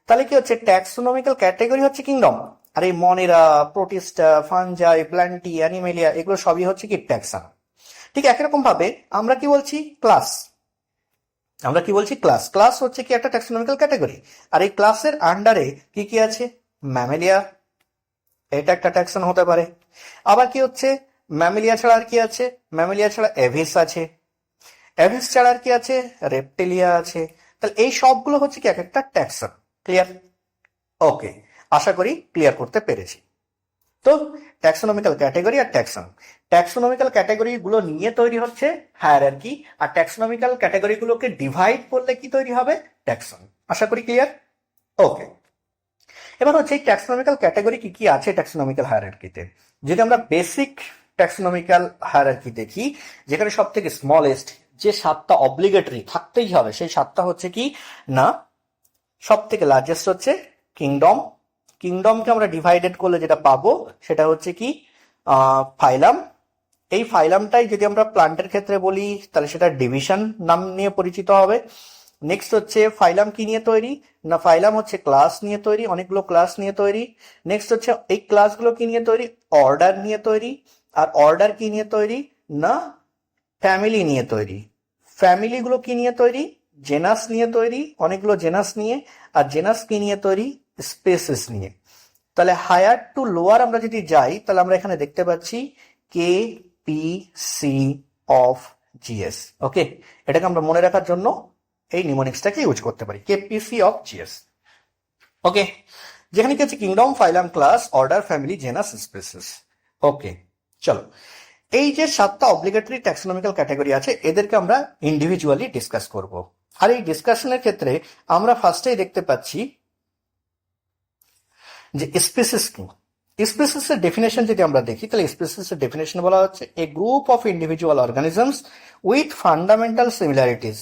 তাহলে কি হচ্ছে, ট্যাক্সোনমিক্যাল ক্যাটেগরি হচ্ছে কিংডম, আর এই মনেরা, প্রোটিস্টা, ফাঞ্জাই, প্ল্যান্টি, অ্যানিমেলিয়া এগুলো সবই হচ্ছে কি, ট্যাক্সন। ঠিক একই রকম ভাবে আমরা কি বলছি, ক্লাস। আমরা কি বলছি, ক্লাস। ক্লাস হচ্ছে কি একটা ট্যাক্সোনমিক্যাল ক্যাটেগরি, আর এই ক্লাসের আন্ডারে কি কি আছে, ম্যামেলিয়া, এটা একটা ট্যাক্সন হতে পারে। আবার কি হচ্ছে, ম্যামেলিয়া ছাড়া আর কি আছে, ম্যামেলিয়া ছাড়া এভিস আছে, এভিস ছাড়া আর কি আছে, রেপটিলিয়া আছে। তাহলে এই সবগুলো হচ্ছে কি এক একটা ট্যাক্সন। ক্লিয়ার? ওকে, আশা করি ক্লিয়ার করতে পেরেছি। তো ট্যাক্সোনমিক্যাল ক্যাটেগরি আর ট্যাক্সন, ট্যাক্সোনমিক্যাল ক্যাটেগরি গুলো নিয়ে তৈরি হচ্ছে হায়ারার্কি, আর ট্যাক্সোনমিক্যাল ক্যাটেগরি গুলোকে ডিভাইড করলে কি তৈরি হবে, ট্যাক্সন। আশা করি ক্লিয়ার। ওকে, এবার হচ্ছে এই ট্যাক্সোনমিক্যাল ক্যাটেগরি কি কি আছে ট্যাক্সোনমিক্যাল হায়ারার্কিতে। যদি আমরা বেসিক ট্যাক্সোনমিক্যাল হায়ারার্কি দেখি, যেখানে সব থেকে স্মলেস্ট যে 7টা অব্লিগেটরি থাকতেই হবে, সেই 7টা হচ্ছে কি না, সব থেকে লার্জেস্ট হচ্ছে কিংডম। কিংডমকে আমরা ডিভাইডেড করলে যেটা পাবো সেটা হচ্ছে কি, ফাইলাম। এই ফাইলামটাই যদি আমরা প্লান্টের ক্ষেত্রে বলি, তাহলে সেটা ডিভিশন নাম নিয়ে পরিচিত হবে। নেক্সট হচ্ছে ফাইলাম কি নিয়ে তৈরি না, ফাইলাম হচ্ছে ক্লাস নিয়ে তৈরি, অনেকগুলো ক্লাস নিয়ে তৈরি। নেক্সট হচ্ছে এই ক্লাসগুলো কি নিয়ে তৈরি, অর্ডার নিয়ে তৈরি। আর অর্ডার কি নিয়ে তৈরি না, ফ্যামিলি নিয়ে তৈরি। ফ্যামিলিগুলো কি নিয়ে তৈরি, জেনাস নিয়ে তৈরি, অনেকগুলো জেনাস নিয়ে। আর জেনাস কি নিয়ে তৈরি, স্পেসিস নিয়ে। তাহলে হায়ার টু লোয়ার আমরা যদি যাই, তাহলে আমরা এখানে দেখতে পাচ্ছি K P C of GS. Okay, এটাকে আমরা মনে রাখার জন্য এই নিমোনিক্সটাকে ইউজ করতে পারি, কেপিসি অফ জিএস। ওকে, যেখানে কি আছে, kingdom, phylum, class, order, family, genus, species. Okay, চলো, এই যে 7টা অব্লিগেটরি ট্যাক্সোনমিক্যাল ক্যাটাগরি আছে, এদেরকে আমরা ইন্ডিভিজুয়ালি ডিসকাস করব। আর এই ডিসকাশনের ক্ষেত্রে আমরা ফার্স্টেই দেখতে পাচ্ছি যে স্পেসিস কি। স্পেসিসের ডেফিনেশন যদি আমরা দেখি, তাহলে স্পেসিসের ডেফিনেশন বলা হচ্ছে a group of individual organisms with fundamental similarities.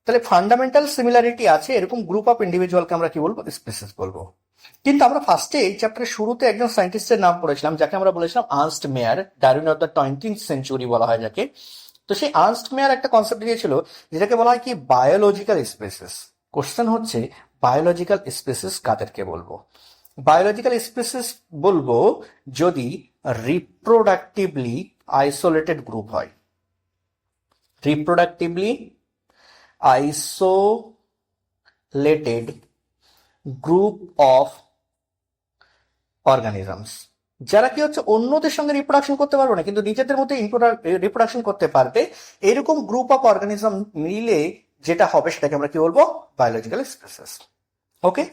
তাহলে ফান্ডামেন্টাল সিমিলারিটি আছে এরকম গ্রুপ অফ ইন্ডিভিজুয়ালকে আমরা কি বলবো, স্পেসিস বলবো। কিন্তু আমরা ফার্স্টে এই চ্যাপ্টারের শুরুতে একজন সায়েন্টিস্টের নাম পড়েছিলাম, যাকে আমরা বলেছিলাম Ernst Mayr, Darwin of the 20th century বলা হয় যাকে। তো সেই আর্নস্ট মেয়ার একটা কনসেপ্ট দিয়েছিল, যেটাকে বলা হয় কি, বায়োলজিক্যাল স্পেসিস। কোশ্চেন হচ্ছে, বায়োলজিক্যাল স্পেসিস কাদেরকে বলবো? বায়োলজিক্যাল স্পেসিস বলবো যদি রিপ্রোডাক্টিভলি আইসোলেটেড গ্রুপ হয়, reproductively isolated group of organisms, যারা কি হচ্ছে অন্যদের সঙ্গে রিপ্রোডাকশন করতে পারবে না, কিন্তু নিজেদের মধ্যে রিপ্রোডাকশন করতে পারবে, এরকম গ্রুপ অফ অর্গানিজম মিলে যেটা হবে সেটাকে আমরা কি বলবো, বায়োলজিক্যাল স্পেসিস। ওকে,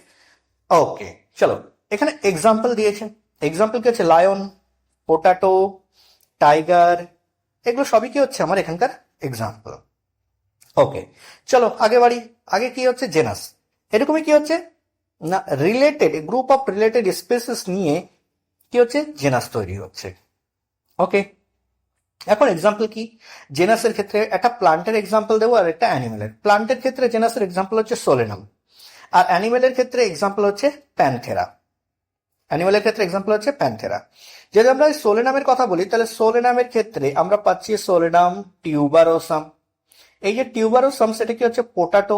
ওকে, চলো, এখানে এক্সাম্পল দিয়েছে। এক্সাম্পল কি হচ্ছে, লায়ন, পোটাটো, টাইগার, এগুলো সবই কি হচ্ছে আমার এখানকার এক্সাম্পল। ওকে, চলো আগে বাড়ি। আগে কি হচ্ছে, জেনাস। এরকমই কি হচ্ছে না, related group of related species নিয়ে কি হচ্ছে, জেনাস তৈরি হচ্ছে। ওকে, এখন এক্সাম্পল কি, জেনাসের ক্ষেত্রে একটা প্লান্টের এক্সাম্পল দেবো আর একটা অ্যানিমেলের। প্লান্টের ক্ষেত্রে জেনাসের এক্সাম্পল হচ্ছে সোলেনাম, আর অ্যানিমেলের ক্ষেত্রে এক্সাম্পল হচ্ছে প্যানথেরা। অ্যানিমেলের ক্ষেত্রে এক্সাম্পল হচ্ছে প্যানথেরা। যদি আমরা সোলেনামের কথা বলি, তাহলে সোলেনামের ক্ষেত্রে আমরা পাচ্ছি সোলেনাম টিউবারোসাম। এই যে টিউবারোসাম, সেটা কি হচ্ছে, পোটাটো।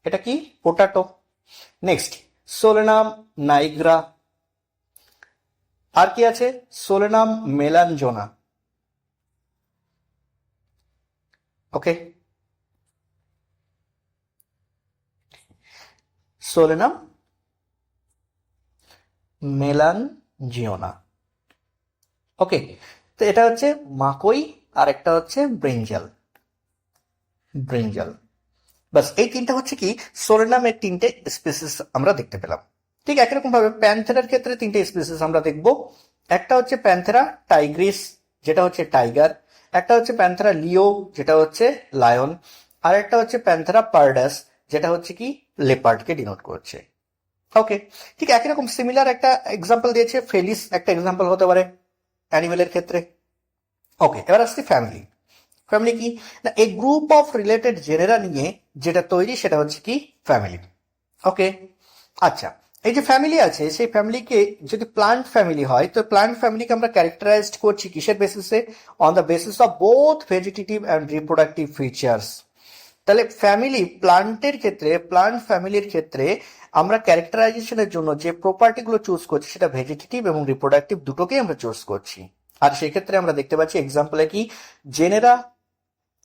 এটা কি, পোটাটো। Next, সোলেনাম Niagara. আর কি আছে, সোলেনাম মেলানজোনা। ওকে, সোলেনাম মেলানজিওনা। ওকে, তো এটা হচ্ছে মাকই, আর একটা হচ্ছে ব্রিঞ্জাল। ব্রিঞ্জাল, বাস এই তিনটা হচ্ছে কি সোলেনামের তিনটে স্পিসিস আমরা দেখতে পেলাম। ঠিক একই রকম ভাবে প্যান্থেরার ক্ষেত্রে তিনটে স্পিসিস আমরা দেখব। একটা হচ্ছে প্যান্থেরা টাইগ্রিস, যেটা হচ্ছে টাইগার। একটা হচ্ছে প্যান্থেরা লিও, যেটা হচ্ছে লায়ন। আর একটা হচ্ছে প্যান্থেরা পার্ডাস, যেটা হচ্ছে কি লেপার্ডকে ডিনোট করছে। ওকে, ঠিক একই রকম সিমিলার একটা এক্সাম্পল দিয়েছে ফেলিস, একটা এক্সাম্পল হতে পারে অ্যানিমেলের ক্ষেত্রে। ওকে, এবার আসছি ফ্যামিলি। ফ্যামিলি কি না, এই গ্রুপ অফ রিলেটেড জেনেরা নিয়ে যেটা তৈরি সেটা হচ্ছে কি ফ্যামিলি। ওকে, আচ্ছা, এই যে ফ্যামিলি আছে সেই ফ্যামিলিকে যদি প্লান্ট ফ্যামিলি হয়, তো প্লান্ট ফ্যামিলিকে আমরা ক্যারেক্টারাইজড করছি কিসের বেসিসে? On the basis of both vegetative and reproductive features. তাহলে ফ্যামিলি প্লান্টের ক্ষেত্রে, প্লান্ট ফ্যামিলির ক্ষেত্রে আমরা ক্যারেক্টারাইজেশনের জন্য যে প্রপার্টিগুলো চুজ করছি সেটা ভেজিটেটিভ এবং রিপ্রোডাক্টিভ দুটোকেই আমরা চুজ করছি। আর সেক্ষেত্রে আমরা দেখতে পাচ্ছি এক্সাম্পলে কি জেনেরা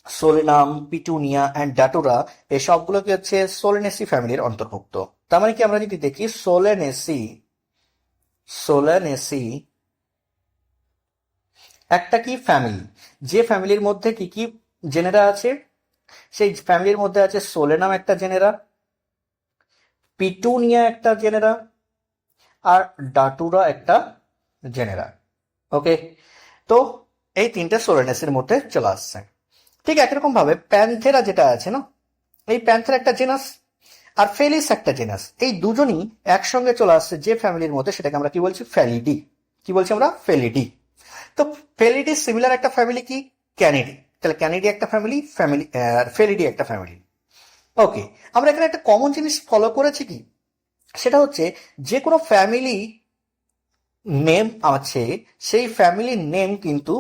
সোলেনাম, পিটুনিয়া অ্যান্ড ডাটোরা, এই সবগুলোকে হচ্ছে সোলেনেসি ফ্যামিলির অন্তর্ভুক্ত। তার মানে কি আমরা যদি দেখি সোলেনেসি, সোলেনেসি একটা কি ফ্যামিলি, যে ফ্যামিলির মধ্যে কি কি জেনেরা আছে? সেই ফ্যামিলির মধ্যে আছে সোলেনাম একটা জেনেরা, পিটুনিয়া একটা জেনেরা, আর ডাটুরা একটা জেনেরা। ওকে, তো এই তিনটে সোলেনেসির মধ্যে চলে আসছে। ঠিক একরকম ভাবে প্যান্থেরা যেটা আছে না, এই প্যান্থেরা একটা জেনাস, আর ফেলিস একটা জেনাস। এই দুজনই একসঙ্গে চলে আসছে যে ফ্যামিলির মধ্যে, সেটাকে আমরা কি বলছি? ফ্যালিডি। কি বলছি আমরা? ফেলিডি। তো ফেলিডি সিমিলার একটা ফ্যামিলি কি ক্যানিডি। তাহলে ক্যানিডি একটা ফ্যামিলি, ফ্যামিলি আর ফেলিডি একটা ফ্যামিলি। ওকে, আমরা এখানে একটা কমন জিনিস ফলো করেছি কি, সেটা হচ্ছে যে কোনো ফ্যামিলি নেম আছে, সেই ফ্যামিলির নেম কিন্তু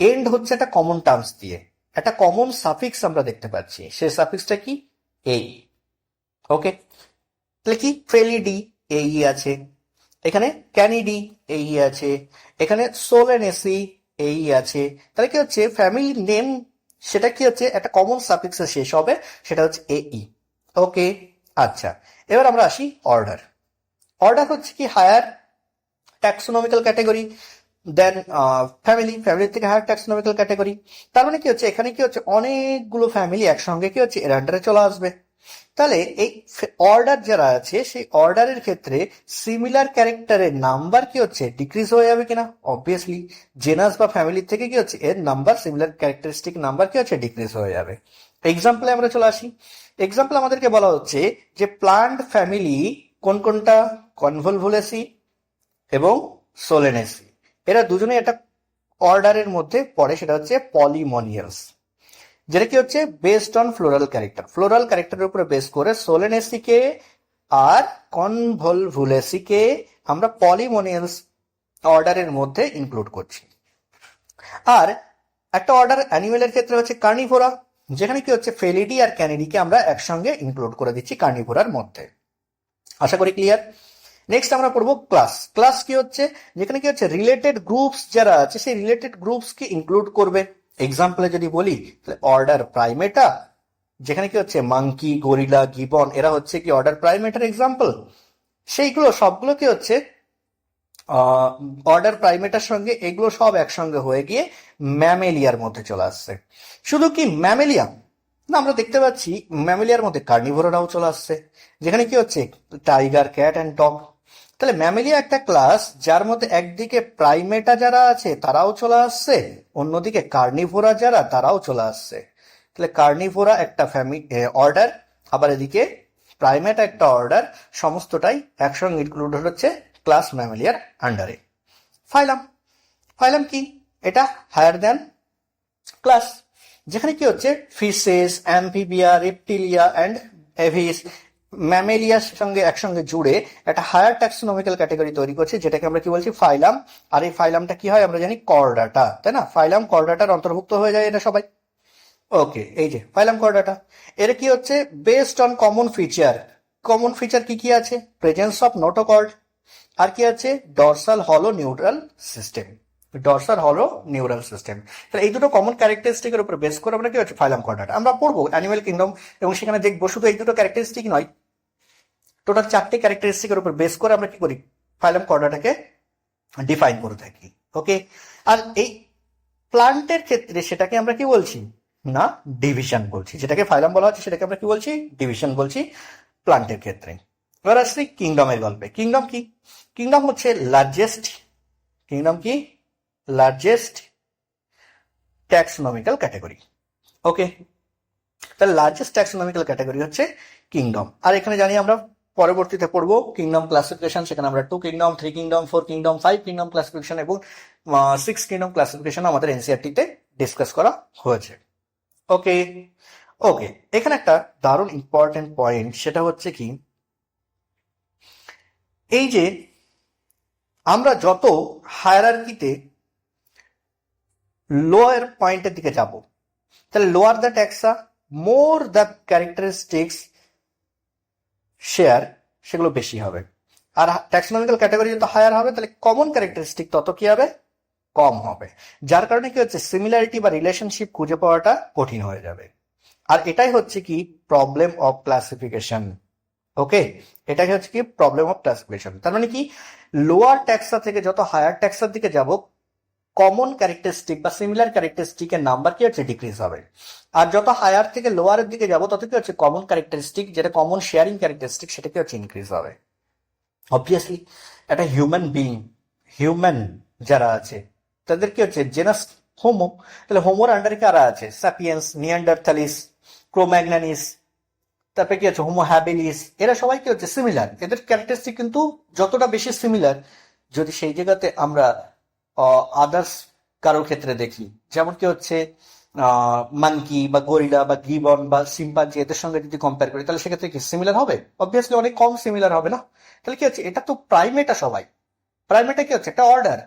এন্ড হচ্ছে একটা কমন টার্মস দিয়ে, একটা কমন সাফিক্স আমরা দেখতে পাচ্ছি। সেই সাফিক্সটা কি? এই। ওকে, তাহলে কি ফেলিডি এই আছে, এখানে ক্যানিডি এই আছে, এখানে সোলেনেসি এই আছে। তাহলে কি হচ্ছে ফ্যামিলি নেম সেটা কি হচ্ছে একটা কমন সাফিক্সে শেষ হবে, সেটা হচ্ছে এই। ওকে, আচ্ছা, এবার আমরা আসি অর্ডার। অর্ডার হচ্ছে কি হায়ার ট্যাক্সোনমিক্যাল ক্যাটাগরি দেন ফ্যামিলি, ফ্যামিলির থেকে হায়ার ট্যাক্সোনমিক্যাল ক্যাটাগরি। তার মানে কি হচ্ছে এখানে কি হচ্ছে অনেকগুলো ফ্যামিলি একসঙ্গে কি হচ্ছে এর আন্ডারে চলে আসবে। তাহলে এই অর্ডার যারা আছে সেই অর্ডারের ক্ষেত্রে সিমিলার ক্যারেক্টারের নাম্বার কি হচ্ছে ডিক্রিজ হয়ে যাবে কিনা? অবভিয়াসলি জেনাস বা ফ্যামিলির থেকে কি হচ্ছে এর নাম্বার, সিমিলার ক্যারেক্টারিস্টিক নাম্বার কি হচ্ছে ডিক্রিজ হয়ে যাবে। এক্সাম্পলে আমরা চলে আসি। এক্সাম্পল আমাদেরকে বলা হচ্ছে যে প্লান্ট ফ্যামিলি কোন কোনটা? কনভলভুলেসি এবং সোলেনেসি, এরা দুজনেই একটা অর্ডারের মধ্যে পড়ে, সেটা হচ্ছে পলিমনিয়ালস, যেটা কি হচ্ছে based on floral character. Floral ক্যারেক্টারের উপরে বেস করে সোলেনেসিকে আর কনভলভুলেসিকে আমরা পলিমনিয়ালস অর্ডারের মধ্যে ইনক্লুড করছি। আর একটা অর্ডার অ্যানিমেলের ক্ষেত্রে হচ্ছে কার্নিভোরা, যেখানে কি হচ্ছে ফেলিডি আর ক্যানিডিকে আমরা একসঙ্গে ইনক্লুড করে দিচ্ছি কার্নিভোরার মধ্যে। আশা করি ক্লিয়ার। নেক্সট আমরা পড়বো ক্লাস। ক্লাস কি হচ্ছে? যেখানে কি হচ্ছে রিলেটেড গ্রুপস যারা আছে সেই রিলেটেড গ্রুপস কে ইনক্লুড করবে। এক্সাম্পলে যদি বলি তাহলে অর্ডার প্রাইমেটা, যেখানে কি হচ্ছে মাঙ্কি, গরিলা, গিবন, এরা হচ্ছে কি অর্ডার প্রাইমেটার এক্সাম্পল। সেইগুলো সবগুলো কি হচ্ছে অর্ডার প্রাইমেটার সঙ্গে এগুলো সব একসঙ্গে হয়ে গিয়ে ম্যামেলিয়ার মধ্যে চলে আসছে। শুধু কি ম্যামেলিয়া না, আমরা দেখতে পাচ্ছি ম্যামেলিয়ার মধ্যে কার্নিভোরারাও চলে আসছে, যেখানে কি হচ্ছে টাইগার, ক্যাট অ্যান্ড ডগ। তাহলে ম্যামেলিয়া একটা ক্লাস যার মধ্যে একদিকে প্রাইমেটা যারা আছে তারাও চলে আসছে, অন্যদিকে কার্নিভোরা যারা তারাও চলে আসছে। তাহলে কার্নিভোরা একটা ফ্যামিলি অর্ডার, আবার এদিকে প্রাইমেট একটা অর্ডার, সমস্তটাই একসঙ্গে ইনক্লুড হচ্ছে ক্লাস ম্যামেলিয়ার আন্ডারে। ফাইলাম, ফাইলাম কি? এটা হায়ার দ্যান ক্লাস, যেখানে কি হচ্ছে ফিশেস, অ্যাম্ফিবিয়া, রেপটিলিয়া অ্যান্ড এভিস, ম্যামেলিয়ার সঙ্গে একসঙ্গে জুড়ে একটা হায়ার ট্যাক্সোনমিক্যাল ক্যাটাগরি তৈরি করছে, যেটাকে আমরা কি বলছি ফাইলাম। আর এই ফাইলামটা কি হয় আমরা জানি কর্ডাটা, তাই না? ফাইলাম কর্ডাটার অন্তর্ভুক্ত হয়ে যায় এটা সবাই। ওকে, এই যে ফাইলাম কর্ডাটা, এর কি হচ্ছে based on common feature. Common feature কি কি আছে? প্রেজেন্স অফ নোটোকর্ড, আর কি আছে ডরসাল হলো নিউরাল সিস্টেম। ডরসাল হলো নিউরাল সিস্টেম। তাহলে এই দুটো কমন ক্যারেক্টারিস্টিকের উপর বেস করে আমরা কি হচ্ছে ফাইলাম কর্ডাটা আমরা পড়বো অ্যানিমেল কিংডম, এবং সেখানে দেখবো শুধু এই দুটো ক্যারেক্টারিস্টিক নয়, টোটাল 4টে ক্যারেক্টারিস্টিকের উপর বেস করে আমরা কি করি, ফাইলাম কর্ডাটাকে ডিফাইন করে থাকি। ওকে, আর এই প্লান্টের ক্ষেত্রে সেটাকে আমরা কি বলছি না ডিভিশন বলছি, যেটাকে ফাইলাম বলা হচ্ছে সেটাকে আমরা কি বলছি ডিভিশন বলছি প্লান্টের ক্ষেত্রে। এবার আসছি কিংডমের গল্পে। কিংডম কি? কিংডম হচ্ছে লার্জেস্ট ট্যাক্সোনমিক্যাল ক্যাটাগরি। ওকে, তাহলে লার্জেস্ট ট্যাক্সোনমিক্যাল ক্যাটাগরি হচ্ছে কিংডম। আর এখানে জানি আমরা পরবর্তীতে পড়বো কিংডম ক্লাসিফিকেশন, সেখানে আমরা 2 kingdom, 3 kingdom, 4 kingdom, 5 kingdom classification এবং 6 কিংডম ক্লাসিফিকেশন আমাদের এনসিইআরটি তে ডিসকাস করা হয়েছে। ওকে ওকে, এখানে একটা দারুণ ইম্পর্টেন্ট পয়েন্ট, সেটা হচ্ছে কি, এই যে আমরা যত হায়ারার্কিতে লোয়ার পয়েন্টের দিকে যাব, তাহলে lower the ট্যাক্সা more the characteristics share সেগুলো বেশি হবে। আর ট্যাক্সোনমিক্যাল ক্যাটাগরি যত হায়ার হবে তাহলে কমন ক্যারেক্টারিস্টিক তত কি হবে, কম হবে। যার কারণে কি হচ্ছে, সিমিলারিটি বা রিলেশনশিপ খুঁজে পাওয়াটা কঠিন হয়ে যাবে। আর এটাই হচ্ছে কি প্রবলেম অফ ক্লাসিফিকেশন। ওকে, এটাই হচ্ছে কি প্রবলেম অফ ক্লাসিফিকেশন। তার মানে কি, লোয়ার ট্যাক্সা থেকে যত হায়ার ট্যাক্সার দিকে যাব, কমন ক্যারেক্টারিস্টিক বা সিমিলার ক্যারেক্টারিস্টিকের নাম্বার কি হচ্ছে ডিক্রিজ হবে। আর যত হায়ার থেকে লোয়ারের দিকে যাব তত কি হচ্ছে কমন ক্যারেক্টারিস্টিক, যেটা কমন শেয়ারিং ক্যারেক্টারিস্টিক, সেটা কি হচ্ছে ইনক্রিজ হবে। অবভিয়াসলি একটা হিউম্যান যারা আছে তাদের কি হচ্ছে জেনাস হোমো, তাহলে হোমোর আন্ডারে কারা আছে, স্যাপিয়েন্স, নিয়ান্ডারথালিস, ক্রোম্যাগনানিস, তারপরে কি হচ্ছে হোমো হ্যাবিলিস, এরা সবাই কি হচ্ছে সিমিলার। এদের ক্যারেক্টারিস্টিক কিন্তু যতটা বেশি সিমিলার, যদি সেই জায়গাতে আমরা আদার্স কারোর ক্ষেত্রে দেখি, যেমন কি হচ্ছে মানকি বা গরিলা বা গিবন বা সিম্পাঞ্জি, এদের সঙ্গে যদি কম্পেয়ার করি তাহলে সেক্ষেত্রে কি সিমিলার হবে? অবভিয়াসলি অনেক কম সিমিলার হবে না। তাহলে কি হচ্ছে, এটা তো প্রাইমেটা, সবাই প্রাইমেটা কি হচ্ছে একটা অর্ডার।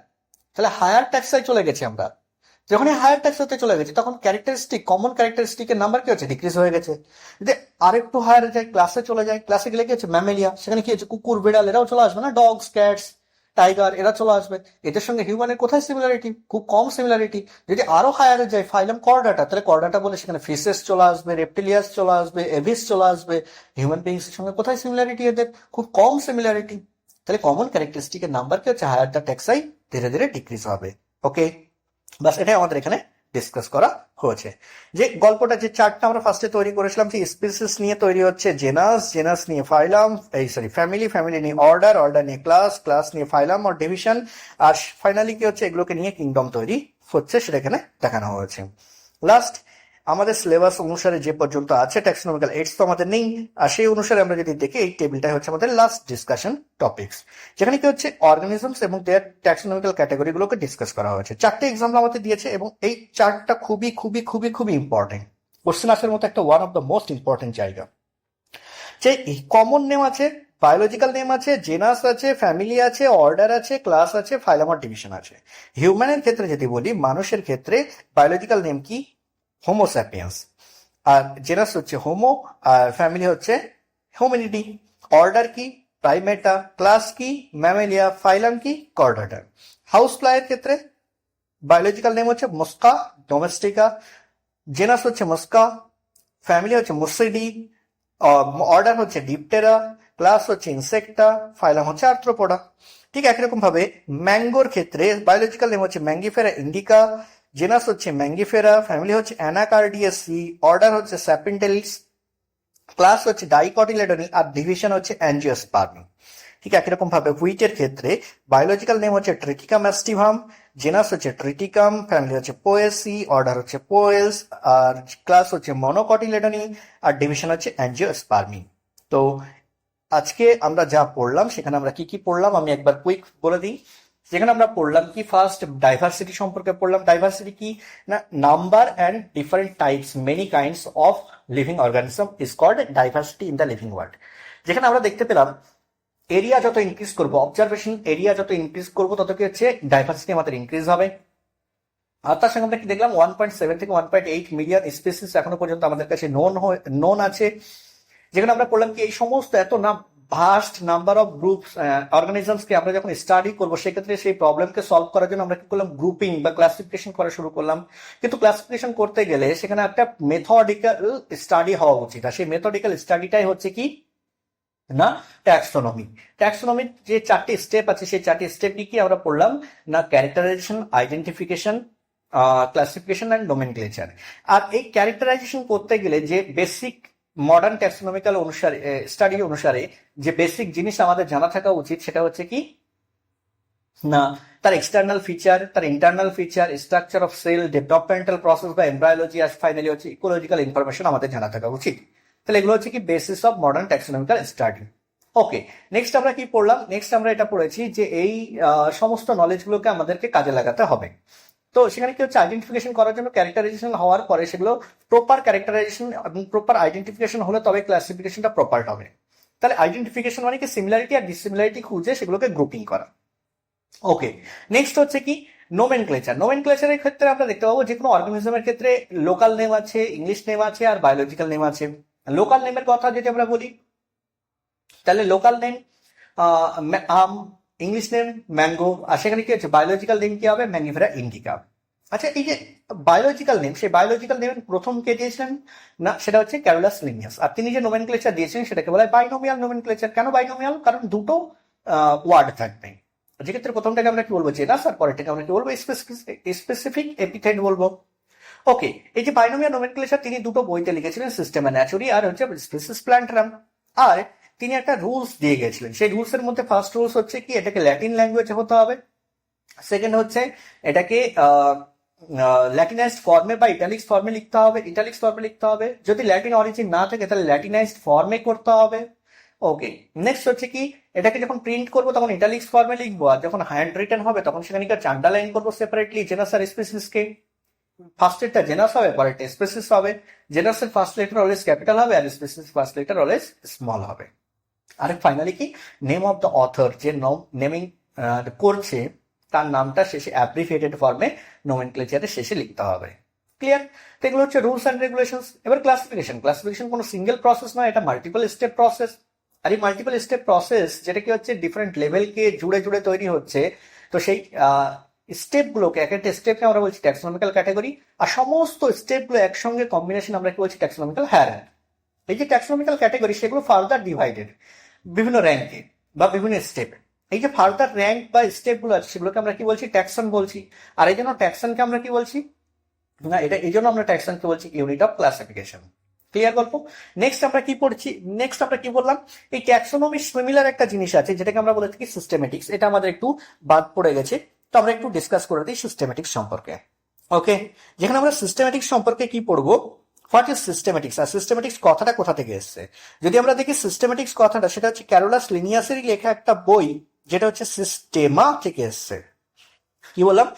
তাহলে হায়ার ট্যাক্সায় চলে গেছি আমরা, যখনই হায়ার ট্যাক্স হতে চলে গেছে তখন ক্যারেক্টারিস্টিক, কমন ক্যারেক্টারিস্টিকের নাম্বার কি হচ্ছে ডিক্রিজ হয়ে গেছে। যদি আরেকটু হায়ার যায়, ক্লাসে চলে যায়, ক্লাসে গেলে কি হচ্ছে ম্যামেলিয়া, সেখানে কি হচ্ছে কুকুর, বিড়াল এরাও চলে আসবে না, ডগস, ক্যাটস, টাইগার এরা চলে আসবে। এদের সঙ্গে হিউম্যানের কোথায় সিমিলারিটি, খুব কম সিমিলারিটি। যদি আরো হায়ারে যায় ফাইলাম কর্ডাটা, তাহলে কর্ডাটা বলে সেখানে ফিসেস চলে আসবে, রেপ্টিলিয়াস চলে আসবে, এভিস চলে আসবে। হিউম্যান বিংস এর সঙ্গে কোথায় সিমিলারিটি, এদের খুব কম সিমিলারিটি। তাহলে কমন ক্যারেক্টারিস্টিকের নাম্বার কি হচ্ছে হায়ার দ্য ট্যাক্সাই ধীরে ধীরে ডিক্রিজ হবে। ওকে, বাস এটাই আমাদের এখানে ডিসকাস করা হয়েছে। যে গল্পটা, যে চার্টটা আমরা ফার্স্টে তৈরি করেছিলাম, যে স্পিসিস নিয়ে তৈরি হচ্ছে জেনাস, জেনাস নিয়ে ফাইলাম, ফ্যামিলি, ফ্যামিলি নিয়ে অর্ডার, অর্ডার নিয়ে ক্লাস, ক্লাস নিয়ে ফাইলাম আর ডিভিশন, আর ফাইনালি কি হচ্ছে এগুলোকে নিয়ে কিংডম তৈরি হচ্ছে, সেটা এখানে দেখানো হয়েছে। লাস্ট আমাদের সিলেবাস অনুসারে যে পর্যন্ত আছে ট্যাক্সোনমিক্যাল এইডস তো আমাদের নেই, আর সেই অনুসারে আমরা যদি দেখি এই টেবিলটাই হচ্ছে আমাদের লাস্ট ডিসকাশন টপিকস, যেখানে কি হচ্ছে অর্গানিজমস এবং দেয়ার ট্যাক্সোনমিক্যাল ক্যাটাগরি গুলোকে ডিসকাস করা হয়েছে। 4টে এক্সাম্পল আমাদের দিয়েছে এবং এই চার্টটা খুবই খুবই খুবই খুবই ইম্পর্টেন্ট, কোশ্চেন আসার মতো একটা one of the most important জায়গা। যে কমন নেম আছে, বায়োলজিক্যাল নেম আছে, জেনাস আছে, ফ্যামিলি আছে, অর্ডার আছে, ক্লাস আছে, ফাইলাম আর ডিভিশন আছে। হিউম্যানের ক্ষেত্রে যদি বলি, মানুষের ক্ষেত্রে বায়োলজিক্যাল নেম কি, হোমো স্যাপিয়েন্স, আর জেনাস হচ্ছে হোমো, আর ফ্যামিলি হচ্ছে হোমিনিডি, অর্ডার কি প্রাইমেটা, ক্লাস কি ম্যামেলিয়া, ফাইলাম কি কর্ডাটা। হাউস ফ্লাইয়ের ক্ষেত্রে বায়োলজিক্যাল নেম হচ্ছে মস্কা ডোমেস্টিকা, জেনাস হচ্ছে মস্কা, ফ্যামিলি হচ্ছে মুসিডি, অর্ডার হচ্ছে ডিপটেরা, ক্লাস হচ্ছে ইনসেক্টা, ফাইলাম হচ্ছে আর্থ্রোপোডা। ঠিক একই রকম ভাবে ম্যাঙ্গোর ক্ষেত্রে বায়োলজিক্যাল নেম হচ্ছে ম্যাঙ্গিফেরা ইন্ডিকা, জেনাস হচ্ছে ম্যাঙ্গিফেরা, ফ্যামিলি হচ্ছে অ্যানাকার্ডিয়াসি, অর্ডার হচ্ছে স্যাপিন্টেলিস, ক্লাস হচ্ছে ডাইকটিলেডনি, আর ডিভিশন হচ্ছে অ্যাঞ্জিওস্পার্মি। ঠিক একই রকম ভাবে হুইটের ক্ষেত্রে বায়োলজিক্যাল নেম হচ্ছে ট্রিটিকাম অ্যাস্টিভাম, জেনাস হচ্ছে ট্রিটিকাম, ফ্যামিলি হচ্ছে পোয়েসি, অর্ডার হচ্ছে পোয়েলস, আর ক্লাস হচ্ছে মনোকটিলেডনি, আর ডিভিশন হচ্ছে অ্যাঞ্জিওস্পার্মি। তো আজকে আমরা যা পড়লাম সেখানে আমরা কি কি পড়লাম আমি একবার কুইক বলে দিই। যেখানে আমরা পড়লাম কি, ফার্স্ট ডাইভার্সিটি সম্পর্কে পড়লাম। ডাইভার্সিটি কি না, number and different types many kinds of living organism is called diversity in the living world. যেখানে আমরা দেখতে পেলাম এরিয়া যত ইনক্রিজ করবো, অবজারভেশন এরিয়া যত ইনক্রিজ করবো তত কি হচ্ছে ডাইভার্সিটি আমাদের ইনক্রিজ হবে। আর তার সঙ্গে আমরা কি দেখলাম 1.7 থেকে 1.8 মিলিয়ন স্পিসিস এখনো পর্যন্ত আমাদের কাছে নোন আছে। যেখানে আমরা পড়লাম কি এই সমস্ত এত ভাস্ট নাম্বার অফ গ্রুপস অর্গানিজমসকে আমরা যখন স্টাডি করবো সেক্ষেত্রে সেই প্রবলেমকে সলভ করার জন্য আমরা কি করলাম, গ্রুপিং বা ক্লাসিফিকেশন করা শুরু করলাম। কিন্তু ক্লাসিফিকেশন করতে গেলে সেখানে একটা মেথডিক্যাল স্টাডি হওয়া উচিত, আর সেই মেথডিক্যাল স্টাডিটাই হচ্ছে কি না ট্যাক্সোনমি। ট্যাক্সোনমির যে 4টি স্টেপ আছে সেই 4টি স্টেপ কি আমরা পড়লাম না? Characterization, identification, classification and nomenclature. আর এই ক্যারেক্টারাইজেশন করতে গেলে যে বেসিক মডার্ন ট্যাক্সোনমিক্যাল অনুসারে স্টাডি অনুসারে যে বেসিক জিনিস আমাদের জানা থাকা উচিত সেটা হচ্ছে কি না তার এক্সটার্নাল ফিচার, তার internal feature, structure of cell, developmental process বা এমব্রায়োলজি, আর ফাইনালি হচ্ছে ইকোলজিক্যাল ইনফরমেশন আমাদের জানা থাকা উচিত। তাহলে এগুলো হচ্ছে কি basis of modern taxonomical study. Okay, next আমরা কি পড়লাম? নেক্সট আমরা এটা পড়েছি যে এই সমস্ত নলেজগুলোকে আমাদেরকে কাজে লাগাতে হবে। তো সেখানে কি হচ্ছে, আইডেন্টিফিকেশন করার জন্য ক্যারেক্টারাইজেশন হওয়ার পরে সেগুলো প্রপার ক্যারেক্টারাইজেশন এবং প্রপার আইডেন্টিফিকেশন হলে তবে ক্লাসিফিকেশনটা প্রপার হবে। তাহলে আইডেন্টিফিকেশন মানে কি সিমিলারিটি আর ডিসিমিলারিটি খুঁজে সেগুলোকে গ্রুপিং করা। ওকে, নেক্সট হচ্ছে কি নোমেনক্লেচার। নোমেনক্লেচারের ক্ষেত্রে আমরা দেখতে পাবো যে কোনো অর্গানিজমের ক্ষেত্রে লোকাল নেম আছে, ইংলিশ নেম আছে আর বায়োলজিক্যাল নেম আছে। লোকাল নেমের কথা যদি আমরা বলি তাহলে লোকাল নেম আম, ইংলিশ নেম ম্যাঙ্গো, আর সেখানে কি হচ্ছে বায়োলজিক্যাল নেম কি হবে? Mangifera indica. আচ্ছা, এই যে বায়োলজিক্যাল নেম, সেই বায়োলজিক্যাল নেম প্রথম কে দিয়েছিলেন না? সেটা হচ্ছে ক্যারোলাস লিনিয়াস। আর তিনি যে নোমেনক্লেচার দিয়েছেন সেটাকে বলা হয় বাইনোমিয়াল নোমেনক্লেচার। কেন বাইনোমিয়াল? কারণ দুটো ওয়ার্ড থাকবে, যেক্ষেত্রে প্রথমটাকে আমরা কি বলবো জেনাস, আর পরেরটাকে আমরা কি বলবো স্পেসিফিক এপিথেট বলবো। ওকে, এই যে বাইনোমিয়াল নোমেনক্লেচার তিনি দুটো বইতে লিখেছিলেন, সিস্টেমা ন্যাচুরি আর হচ্ছে স্পিসিস প্ল্যান্টারাম। আর তিনি একটা রুলস দিয়ে গেছিলেন। সেই রুলস এর মধ্যে ফার্স্ট রুলস হচ্ছে কি এটাকে ল্যাটিন ল্যাঙ্গুয়েজে হতে হবে। সেকেন্ড হচ্ছে এটাকে ল্যাটিনাইজড ফর্মে বা ইটালিক্স ফর্মে লিখতে হবে। ইটালিক্স ফর্মে লিখতে হবে, যদি ল্যাটিন অরিজিন না থাকে তাহলে ল্যাটিনাইজড ফর্মে করতে হবে। ওকে, নেক্সট হচ্ছে কি এটাকে যখন প্রিন্ট করবো তখন ইটালিক্স ফর্মে লিখবো, আর যখন হ্যান্ড রিটেন হবে তখন সেখানে আন্ডারলাইন করবো সেপারেটলি জেনাস আর স্পিসিসকে। ফার্স্টেরটা জেনাস হবে, পরেরটা স্পিসিস হবে। জেনাসের ফার্স্ট লেটার অলওয়েজ ক্যাপিটাল হবে আর species first letter always small হবে। আর ফাইনালি কি নেম অফ দ্য অথর, যে নেমিং করছে তার নামটা শেষে অ্যাব্রিভিয়েটেড ফর্মে নোমেনক্লেচারের শেষে লিখতে হবে। ক্লিয়ার? তো এগুলো হচ্ছে রুলস অ্যান্ড রেগুলেশন। এবার ক্লাসিফিকেশন। ক্লাসিফিকেশন কোনো সিঙ্গেল প্রসেস নয়, এটা মাল্টিপল স্টেপ প্রসেস। আর এই মাল্টিপল স্টেপ প্রসেস যেটা কি হচ্ছে ডিফারেন্ট লেভেলকে জুড়ে জুড়ে তৈরি হচ্ছে। তো সেই স্টেপগুলোকে, এক একটা স্টেপকে আমরা বলছি ট্যাক্সোনমিক্যাল ক্যাটাগরি, আর সমস্ত স্টেপগুলো একসঙ্গে কম্বিনেশন আমরা কি বলছি ট্যাক্সোনমিক্যাল হায়ারার্কি। এই যে ট্যাক্সোনমিক্যাল ক্যাটাগরি সেগুলো ফার্দার ডিভাইডেড বিভিন্ন র্যাঙ্কে বা বিভিন্ন স্টেপে। এই যে ফার্দার র্যাঙ্ক বা স্টেপ গুলো আছে সেগুলোকে আমরা কি বলছি ট্যাক্সন বলছি। আর এই জন্য ট্যাক্সনকে আমরা কি বলছি না, এটা এই জন্য আমরা ট্যাক্সনকে বলছি ইউনিট অফ ক্লাসিফিকেশন। ক্লিয়ার গল্প? নেক্সট আমরা কি পড়ছি? নেক্সট আমরা কি বললাম, এই ট্যাক্সোনমি সিমিলার একটা জিনিস আছে যেটাকে আমরা বলে থাকি সিস্টেমেটিক্স। এটা আমাদের একটু বাদ পড়ে গেছে, তো আমরা একটু ডিসকাস করে দিই সিস্টেমেটিক্স সম্পর্কে। ওকে, যেখানে আমরা সিস্টেমেটিক্স সম্পর্কে কি পড়বো, হোয়াট ইজ সিস্টেমেটিক্স, আর সিস্টেমেটিক্স কথাটা কোথা থেকে এসছে। যদি আমরা দেখি সিস্টেমেটিক্স কথাটা, সেটা হচ্ছে ক্যারোলাস লিনিয়াসেরই লেখা একটা বই যেটা হচ্ছে সিস্টেমা থেকে এসছে। কি বললাম?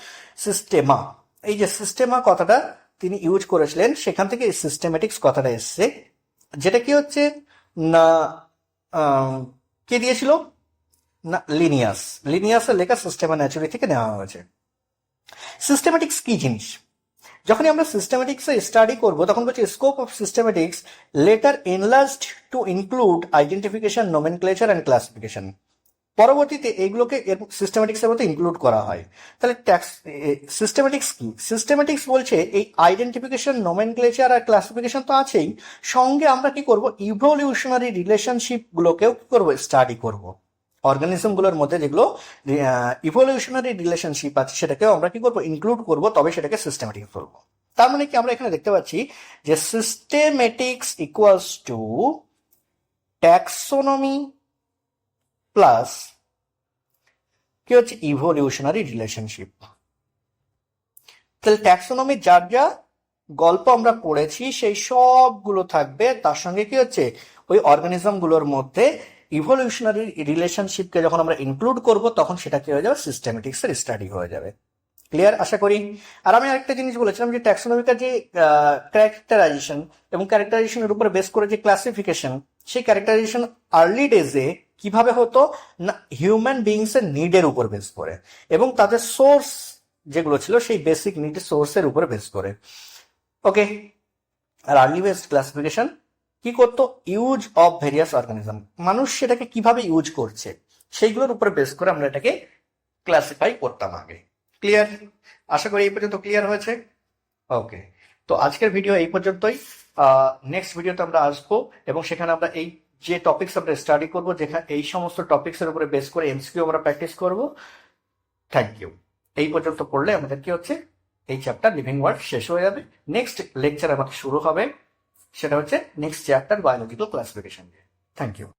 সিস্টেমা। এই যে সিস্টেমা কথাটা তিনি ইউজ করেছিলেন, সেখান থেকে সিস্টেমেটিক্স কথাটা এসছে। যেটা কি হচ্ছে না কে দিয়েছিল না লিনিয়াস। লিনিয়াসের লেখা সিস্টেমা ন্যাচুরি থেকে নেওয়া হয়েছে। সিস্টেমেটিক্স কি জিনিস? যখনই আমরা সিস্টেমেটিক্স স্টাডি করবো তখন বলছি scope of systematics letter enlarged two include identification, nomenclature and classification. পরবর্তীতে এগুলোকে সিস্টেমেটিক্স এর মধ্যে ইনক্লুড করা হয়। তাহলে সিস্টেমেটিক্স কি? সিস্টেমেটিক্স বলছে এই আইডেন্টিফিকেশন, নোমেনক্লেচার আর ক্লাসিফিকেশন তো আছেই, সঙ্গে আমরা কি করব ইভলিউশনারি রিলেশনশিপ গুলোকেও কি করবো স্টাডি করব। অর্গানিজম গুলোর মধ্যে যেগুলো ইভলিউশনারি রিলেশনশিপ আছে সেটাকেও আমরা কি করবো ইনক্লুড করব, তবে সেটাকে সিস্টেমেটিক বলবো। তার মানে কি আমরা এখানে দেখতে পাচ্ছি যে systematics equals to taxonomy plus কি হচ্ছে ইভলিউশনারি রিলেশনশিপ। তাহলে ট্যাক্সোনমির যার যা গল্প আমরা পড়েছি সেই সবগুলো থাকবে, তার সঙ্গে কি হচ্ছে ওই অর্গানিজম গুলোর মধ্যে ইভলিউশনারি রিলেশনশিপকে যখন আমরা ইনক্লুড করব তখন সেটা কি হয়ে যাবে সিস্টেমেটিক্স এর স্টাডি হয়ে যাবে। ক্লিয়ার আশা করি। আর আমি আরেকটা জিনিস বলেছিলাম যে ট্যাক্সোনমিকার যে ক্যারেক্টারাইজেশন এবং ক্যারেক্টারাইজেশনের উপরে বেস করে যে ক্লাসিফিকেশন, সেই ক্যারেক্টারাইজেশন আর্লি ডেজে কিভাবে হতো না হিউম্যান বিংস এর নিডের উপর বেস করে এবং তাদের সোর্স যেগুলো ছিল সেই বেসিক নিড সোর্সের উপরে বেস করে। ওকে, আর আর্লি বেসড ক্লাসিফিকেশন কি করতো ইউজ অফ ভেরিয়াস অর্গানিজম, মানুষ সেটাকে কিভাবে ইউজ করছে সেইগুলোর উপরে বেস করে আমরা এটাকে ক্লাসিফাই করতাম আগে। ক্লিয়ার? আশা করি এই পর্যন্ত ক্লিয়ার হয়েছে। ওকে, তো আজকের ভিডিও এই পর্যন্তই। নেক্সট ভিডিওতে আমরা আসবো এবং সেখানে আমরা এই যে টপিকস আমরা স্টাডি করবো, যেখানে এই সমস্ত টপিক্সের উপরে বেস করে এমসিকিউ আমরা প্র্যাকটিস করব। Thank you. এই পর্যন্ত পড়লে আমাদের কি হচ্ছে, এই চ্যাপ্টার লিভিং ওয়ার্ল্ড শেষ হয়ে যাবে। নেক্সট লেকচার আমাদের শুরু হবে, সেটা হচ্ছে নেক্সট চ্যাপ্টার বায়োলজিক্যাল ক্লাসিফিকেশন দিয়ে। Thank you.